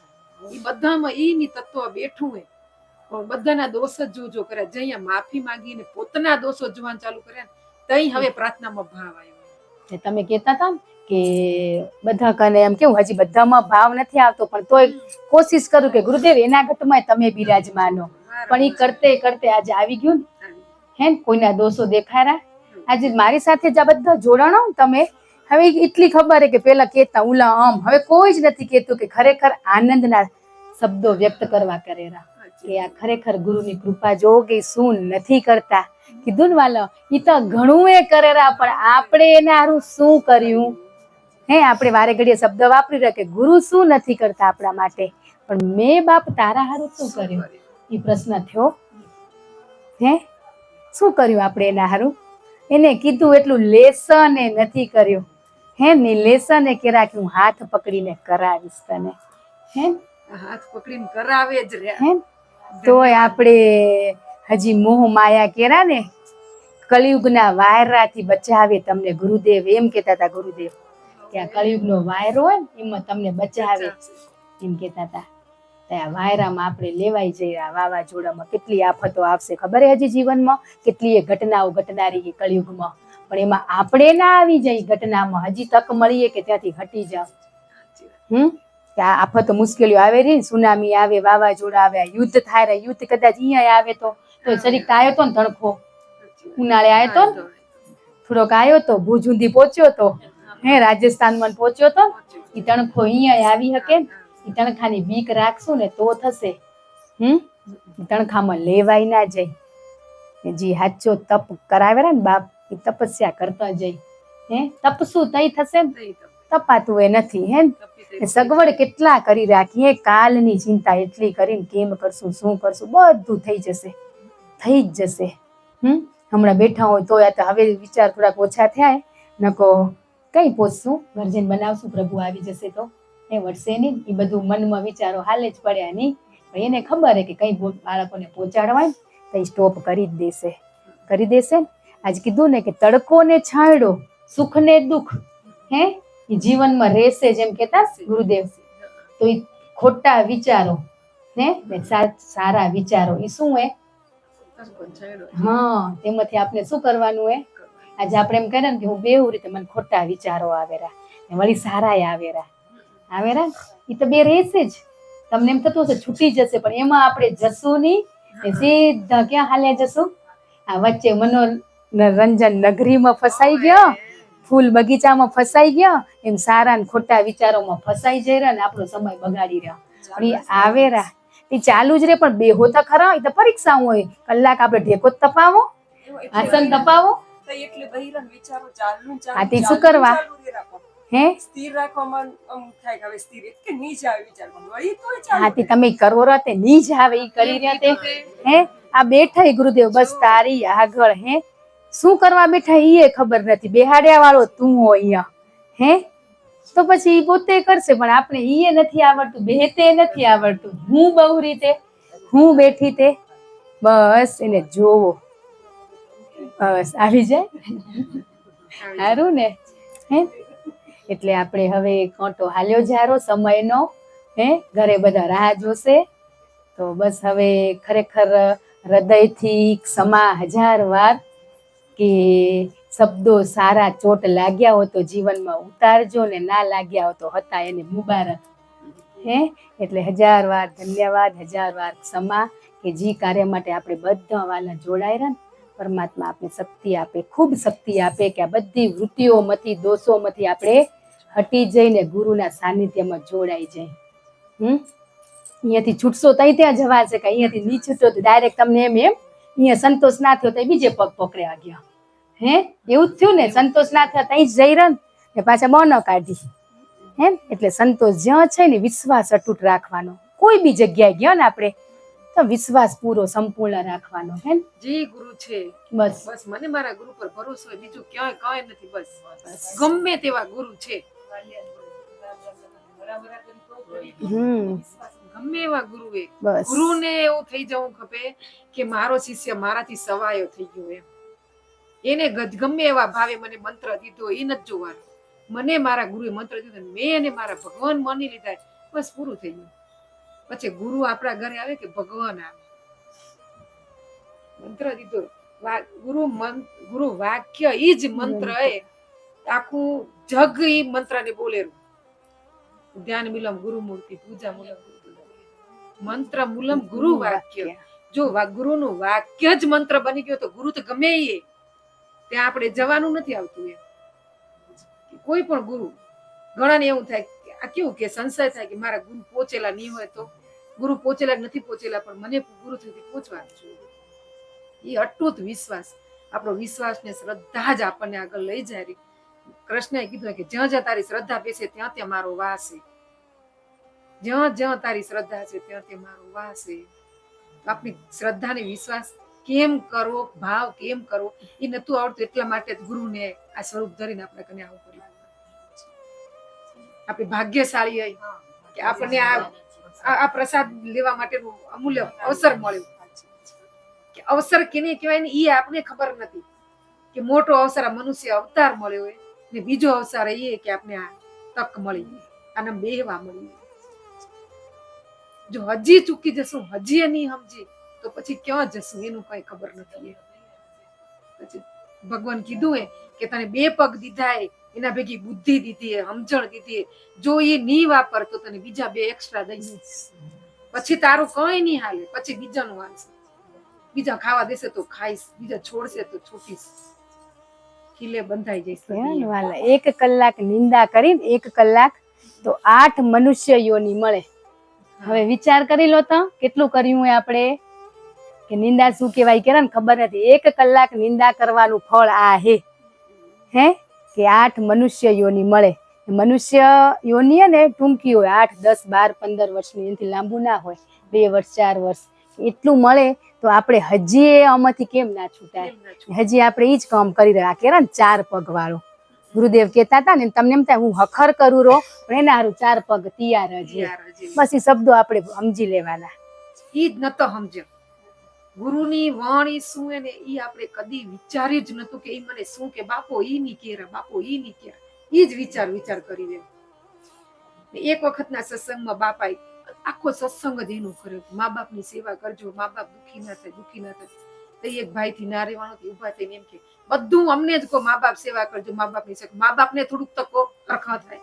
એ બધામાં ઈ તત્વ બેઠું હે, પણ બધાના દોષ જ જો કર્યા. જ્યાં માફી માંગીને પોતાના દોષો જોવાનું ચાલુ કર્યા ને, તઈ હવે પ્રાર્થનામાં ભાવ આવ્યો. તમે કહેતા હતા કે બધા કને એમ કેવું હજી બધામાં ભાવ નથી આવતો, પણ તોય કોશિશ કરું કે ગુરુદેવ એના ઘટમાં તમે બિરાજમાનો. પણ એ કરતે કરતે આજે આવી ગયું ને, હે કોઈના દોષો દેખાયા. આજે મારી સાથે જ આ બધા જોડાણો તમે, હવે એટલી ખબર હે કે પેલા કેતા ઉલા આમ, હવે કોઈ જ નથી કેતું કે ખરેખર આનંદના શબ્દો વ્યક્ત કરવા કરેલા, કે આ ખરેખર ગુરુની કૃપા જો કે શું નથી કરતા. કીધું ને વાલો, ઈ તો ઘણું એ કરેલા, પણ આપણે એના હારું શું કર્યું? હે આપણે વારે ઘડીએ શબ્દ વાપરી રહ્યા કે ગુરુ શું નથી કરતા આપણા માટે, પણ મેં બાપ તારા હારું શું કર્યું? એ પ્રશ્ન થયો. હે શું કર્યું આપણે એના હારું? એને કીધું એટલું લેસન એ નથી કર્યું. હે ને લેસન એ કેરા કે હું હાથ પકડીને કરાવીશ તને. હે હાથ પકડીને કરાવે જ રે. હે તોય આપણે હજી મોહ માયા કેરા ને, કળિયુગના વાયરાથી બચાવે તમને ગુરુદેવ, એમ કેતા હતા ગુરુદેવ કે આ કળિયુગનો વાયરો હોય ને એમાં તમને બચાવે, એમ કેતા હતા. આ વાયરામાં આપણે લેવાઈ જઈએ, આ વાવાઝોડામાં કેટલી આફતો આવશે ખબર હે, હજી જીવનમાં કેટલી ઘટનાઓ ઘટનારી કળિયુગમાં, પણ એમાં આપણે ના આવી જાય ઘટનામાં, હજી તક મળીએ કે ત્યાંથી હટી જાવ. કે આ આફતો મુશ્કેલીઓ આવે રહી, સુનામી આવે, વાવાઝોડા આવે, યુદ્ધ થાય રહે, યુદ્ધ કદાચ અહીંયા આવે તો શરીર આવ્યો તો ને તણખો, ઉનાળે આવ્યો તો ને, થોડોક આવ્યો તો ભુજ સુધી પહોંચ્યો તો, હે રાજસ્થાનમાં પહોંચ્યો તો, એ તણખો અહીંયા આવી શકે. એ તણખાની બીક રાખશું ને તો થશે. તણખામાં લેવાય ના જાય. જી હાચો તપ કરાવેલા ને બાપ, એ તપસ્યા કરતા જઈ. હે તપશું તઈ થશે ને, તપાતું એ નથી. હે સગવડ કેટલા કરી રાખીએ, કાલની ચિંતા એટલી કરીને કેમ કરશું, શું કરશું, બધું થઈ જશે, થઈ જ જશે. હમણાં બેઠા હોય તો હવે વિચાર થોડાક ઓછા થયા, નકો કઈ પહોંચશું, ઘર જઈને બનાવશું, પ્રભુ આવી જશે તો એ વટશે નહીં. એ બધું મનમાં વિચારો હાલે જ પડ્યા નહીં, પણ એને ખબર હે કે કઈ બાળકોને પહોંચાડવા તો એ સ્ટોપ કરી જ દેશે, કરી દેશે. આજ કીધું ને કે તડકો ને છાંયડો, સુખ ને દુઃખ, હે એ જીવનમાં રહેશે, જેમ કેતા ગુરુદેવ. તો એ ખોટા વિચારો ને સારા વિચારો, એ શું હે? હા, તેમાંથી આપણે શું કરવાનું હે? આજે આપણે એમ કહે ને કે હું બેવું રીતે મને ખોટા વિચારો આવેરા, વળી સારા આવેરા, એ તો બે રહેશે જ. તમને એમ થતું હશે છૂટી જશે, પણ એમાં આપણે જશું નહીં, સીધા ક્યાં હાલ્યા જશું? આ વચ્ચે મનોરંજન નગરીમાં ફસાઈ ગયો, ફૂલ બગીચામાં ફસાઈ ગયો, એમ સારા ને ખોટા વિચારોમાં ફસાઈ જઈ રહ્યા ને આપણો સમય બગાડી રહ્યો. પણ એ આવેરા, એ ચાલુ જ રે, પણ બે હોતા ખરા. એ તો પરીક્ષા હોય, કલાક આપણે ઢેકો જ તપાવો, આસન તપાવો, આથી શું કરવા? હે સ્થિર રાખવામાં થાય કે હવે સ્થિર કે નીચે આવે વિચારવાનું, વળી તો હાથી તમે કરો રાતે ની જ આવે ઈ કરી રહ્યા તે. હે આ બેઠા ગુરુદેવ બસ તારી આગળ. હે શું કરવા બેઠા ઈ ખબર નથી, બેહાડ્યા વાળો તું હો અહીંયા. હે તો પછી ઈ પોતે કરશે, પણ આપણે ઈ નથી આવડતું, બેહતે નથી આવડતું. હું બહુ રીતે હું બેઠી તે બસ એને જોવો, બસ આવી જાય સારું ને. હે એટલે આપણે હવે કાંટો હાલ્યો જારો સમયનો. હે ઘરે બધા રાહ જોશે, તો બસ હવે ખરેખર હૃદયથી ક્ષમા 1000 વાર કે શબ્દો સારા ચોટ લાગ્યા હોય તો જીવનમાં ઉતારજો ને ના લાગ્યા હોય તો હતા એને મુબારક. હે એટલે 1000 વાર ધન્યવાદ, 1000 વાર ક્ષમા કે જે કાર્ય માટે આપણે બધા વાલા જોડાયા ને પરમાત્મા આપણે શક્તિ આપે, ખૂબ શક્તિ આપે કે આ બધી વૃત્તિઓમાંથી દોષોમાંથી આપણે હટી જઈને ગુરુના સાનિધ્યમાં જોડાઈ જાય. અહીંયાથી છૂટશો તો ત્યાં જવાશે કે અહીંયાથી નહીં છૂટો તો ડાયરેક્ટ તમને એમ અહીંયા સંતોષ ના થયો તો બીજે પગ પકડ્યા ગયા. હે એવું જ થયું ને, સંતોષ ના થયો ત્યાં જ જઈ રહ્યો ને પાછા બોનો કાઢી. હે એટલે સંતોષ જ્યાં છે ને વિશ્વાસ અતૂટ રાખવાનો. કોઈ બી જગ્યાએ ગયો ને આપણે તો વિશ્વાસ પૂરો સંપૂર્ણ રાખવાનો. હે જે ગુરુ છે બસ બસ મને મારા ગુરુ પર ભરોસો હોય, બીજું ક્યાંય કાંઈ નથી. બસ ગમે તેવા ગુરુ છે, ગમે એવા ગુરુ એ બસ ગુરુને એવું થઈ જવું ખપે કે મારો શિષ્ય મારાથી સવાયો થઈ ગયો એમ. એને ગમે એવા ભાવે મને મંત્ર દીધો એ નથી જોવાનું. મને મારા ગુરુએ મંત્ર દીધો, મેં એને મારા ભગવાન માની લીધા, બસ પૂરું થઈ ગયું. પછી ગુરુ આપણા ઘરે આવે કે ભગવાન આવે. મંત્ર દીધો, ગુરુ વાક્ય ઈ જ મંત્ર એ આખું જગ ઈ મંત્ર ને બોલેલું. ધ્યાન મૂલમ ગુરુ મૂર્તિ, પૂજા મૂલમ મંત્ર મૂલમ ગુરુ વાક્ય. જો ગુરુનું વાક્ય જ મંત્ર બની ગયો તો ગુરુ તો ગમે એ ત્યાં આપણે જવાનું નથી આવતું. એમ કોઈ પણ ગુરુ, ઘણાને એવું થાય આ કેવું કે સંશય થાય કે મારા ગુરુ પહોંચેલા નહીં હોય તો. ગુરુ પહોંચેલા નથી પહોંચેલા, પણ મને ગુરુ સુધી પહોંચવાનું જોઈએ. એ અટૂટ વિશ્વાસ, આપણો વિશ્વાસ ને શ્રદ્ધા જ આપણને આગળ લઈ જાય. કૃષ્ણએ કીધું કે જ્યાં જ્યાં તારી શ્રદ્ધા બેસે ત્યાં ત્યાં મારો વાસ છે. જ્યાં જ્યાં તારી શ્રદ્ધા છે ત્યાં ત્યાં મારો વાસ છે. આપણી શ્રદ્ધા ને વિશ્વાસ કેમ કરવો, ભાવ કેમ કરવો એ નતું આવડતું. એટલા માટે ગુરુને આ સ્વરૂપ ધરીને આપણે કને આવું કર્યું. આપણે ભાગ્યશાળી હોય કે આપણને આ પ્રસાદ લેવા માટેનું અમૂલ્ય અવસર મળ્યો. કે અવસર કેને કહેવાય ને એ આપણે ખબર નથી. કે મોટો અવસર આ મનુષ્ય અવતાર મળ્યો હોય ને બીજો અવસર એ કે આપણે આ તક મળી, આને બેહવા મળી. જો હજી ચૂકી જશું, હજી નહીં સમજી તો પછી ક્યાં જશું એનું કઈ ખબર નથી. પછી ભગવાન કીધું કે તને 2 પગ દીધા, એના ભેગી બુદ્ધિ દીધી, સમજણ દીધી. જો એ નહીં વાપર તો તને બીજા 2 એક્સ્ટ્રા દઈશ. પછી તારું કઈ નહીં હાલે, પછી બીજાનું હાલશે. બીજા ખાવા દેશે તો ખાઈશ, બીજા છોડશે તો છૂટીશ. ખીલે બંધાઈ જઈશ. 1 કલાક નિંદા કરીને 1 કલાક તો 8 મનુષ્ય યોની મળે. હવે વિચાર કરી લો તો કેટલું કર્યું હોય આપણે કે નિંદા શું કહેવાય કે ખબર નથી. 1 કલાક નિંદા કરવાનું ફળ આ હે કે 8 મનુષ્ય યોની મળે. મનુષ્ય યોની ને ટૂંકી હોય, 8, 10, 12, 15 વર્ષની, એનાથી લાંબુ ના હોય. 2 વર્ષ 4 વર્ષ એટલું મળે તો આપણે હજી આમાંથી કેમ ના છૂટાય? હજી આપણે ઈ જ કામ કરી રહ્યા કે 4 પગ વાળો. ગુરુદેવ કહેતા હતા ને તમને એમ થાય હું હખર કરું રો, પણ એના હારું 4 પગ તૈયાર જ. બસ એ શબ્દો આપણે સમજી લેવાના. ઈ જ નતો સમજ્યો ગુરુની વાણી શું એને ઈ આપણે કદી વિચારી જ નતું કે ઈ મને શું કે બાપો ઈ ની કેરા, બાપો ઈ ની કેરા. ઈ જ વિચાર કરી દે. એક વખતના સત્સંગમાં બાપા આખો સત્સંગ જ એનું કર્યો, મા બાપની સેવા કરજો, મા બાપ દુખી ના થાય. તો એક ભાઈ થી ના રહેવાનો ઉભા થઈને એમ કે બધું અમને જ કહો, મા બાપ સેવા કરજો, મા બાપની સેવા. મા બાપને થોડુંક તકો રખા થાય,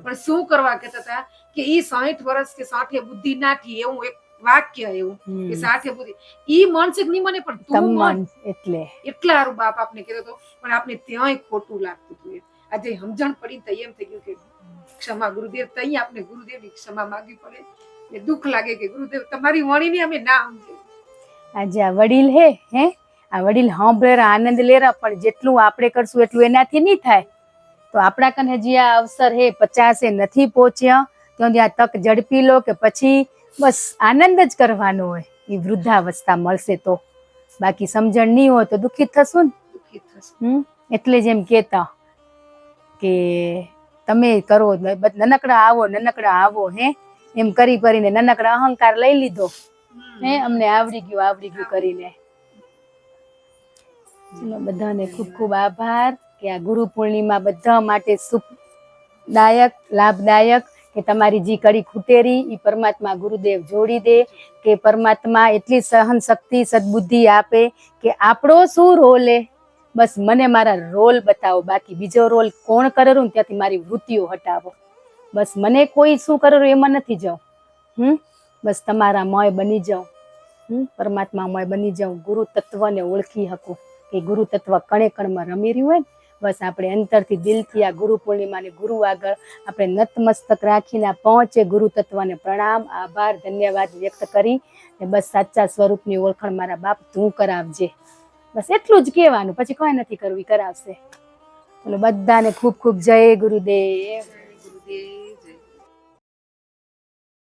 પણ શું કરવા કહેતા હતા કે ઈ 60 વર્ષ કે 60 બુદ્ધિ નાઠી, એવું એક વાક્ય એવું કે 60 બુદ્ધિ ઈ માનસિક નહીં મને, પણ તું મન એટલે એટલા બાપ આપને કહેતો હતો. પણ આપને ત્યાંય ખોટું લાગતું હતું. આજે સમજણ પડી તો એમ થઈ ગયું કે ક્ષમા ગુરુદેવ, તઈ આપણે ગુરુદેવની ક્ષમા માંગવી પડે. ને દુઃખ લાગે કે ગુરુદેવ તમારી વાણીને અમે ના સમજે. આજે આ વડીલ હે આ વડીલ સાંભળે આનંદ લેરા, પણ જેટલું આપણે કરશું એટલું એનાથી નહીં થાય. તો આપણા કને હજી આ અવસર હે 50 નથી પહોંચ્યા ત્યાં આ તક ઝડપી લો કે પછી બસ આનંદ જ કરવાનો હોય. એ વૃદ્ધાવસ્થા મળશે તો, બાકી સમજણ નહીં હોય તો દુઃખી થશું ને. એટલે જ એમ કહેતા કે તમે કરો નનકડા આવો હે એમ કરીને નનકડા અહંકાર લઈ લીધો હે, અમને આવડી ગયું કરીને. ચલો બધાને ખૂબ ખૂબ આભાર કે આ ગુરુ પૂર્ણિમા બધા માટે સુખદાયક, લાભદાયક કે તમારી જે કડી ખૂટેરી એ પરમાત્મા ગુરુદેવ જોડી દે, કે પરમાત્મા એટલી સહન શક્તિ સદબુદ્ધિ આપે કે આપણો શું રોલ બસ મને મારા રોલ બતાવો, બાકી બીજો રોલ કોણ કરેલું ને ત્યાંથી મારી વૃત્તિઓ હટાવો. બસ મને કોઈ શું કરેલું એમાં નથી જાઉં. બસ તમારા મય બની જાઉં, પરમાત્મામય બની જાઉં, ગુરુ તત્વને ઓળખી શકું કે ગુરુ તત્વ કણે કણમાં રમી રહ્યું હોય ને. બસ આપણે અંતરથી દિલથી આ ગુરુ પૂર્ણિમાને ગુરુ આગળ આપણે નતમસ્તક રાખીને પહોંચે ગુરુ તત્વને પ્રણામ, આભાર, ધન્યવાદ વ્યક્ત કરી ને બસ સાચા સ્વરૂપની ઓળખાણ મારા બાપ તું કરાવજે. બસ એટલું જ કહેવાનું, પછી કોઈ નથી કરવું, કરાવશે. ચલો બધાને ખૂબ ખૂબ જય ગુરુદેવ. ગુરુદેવ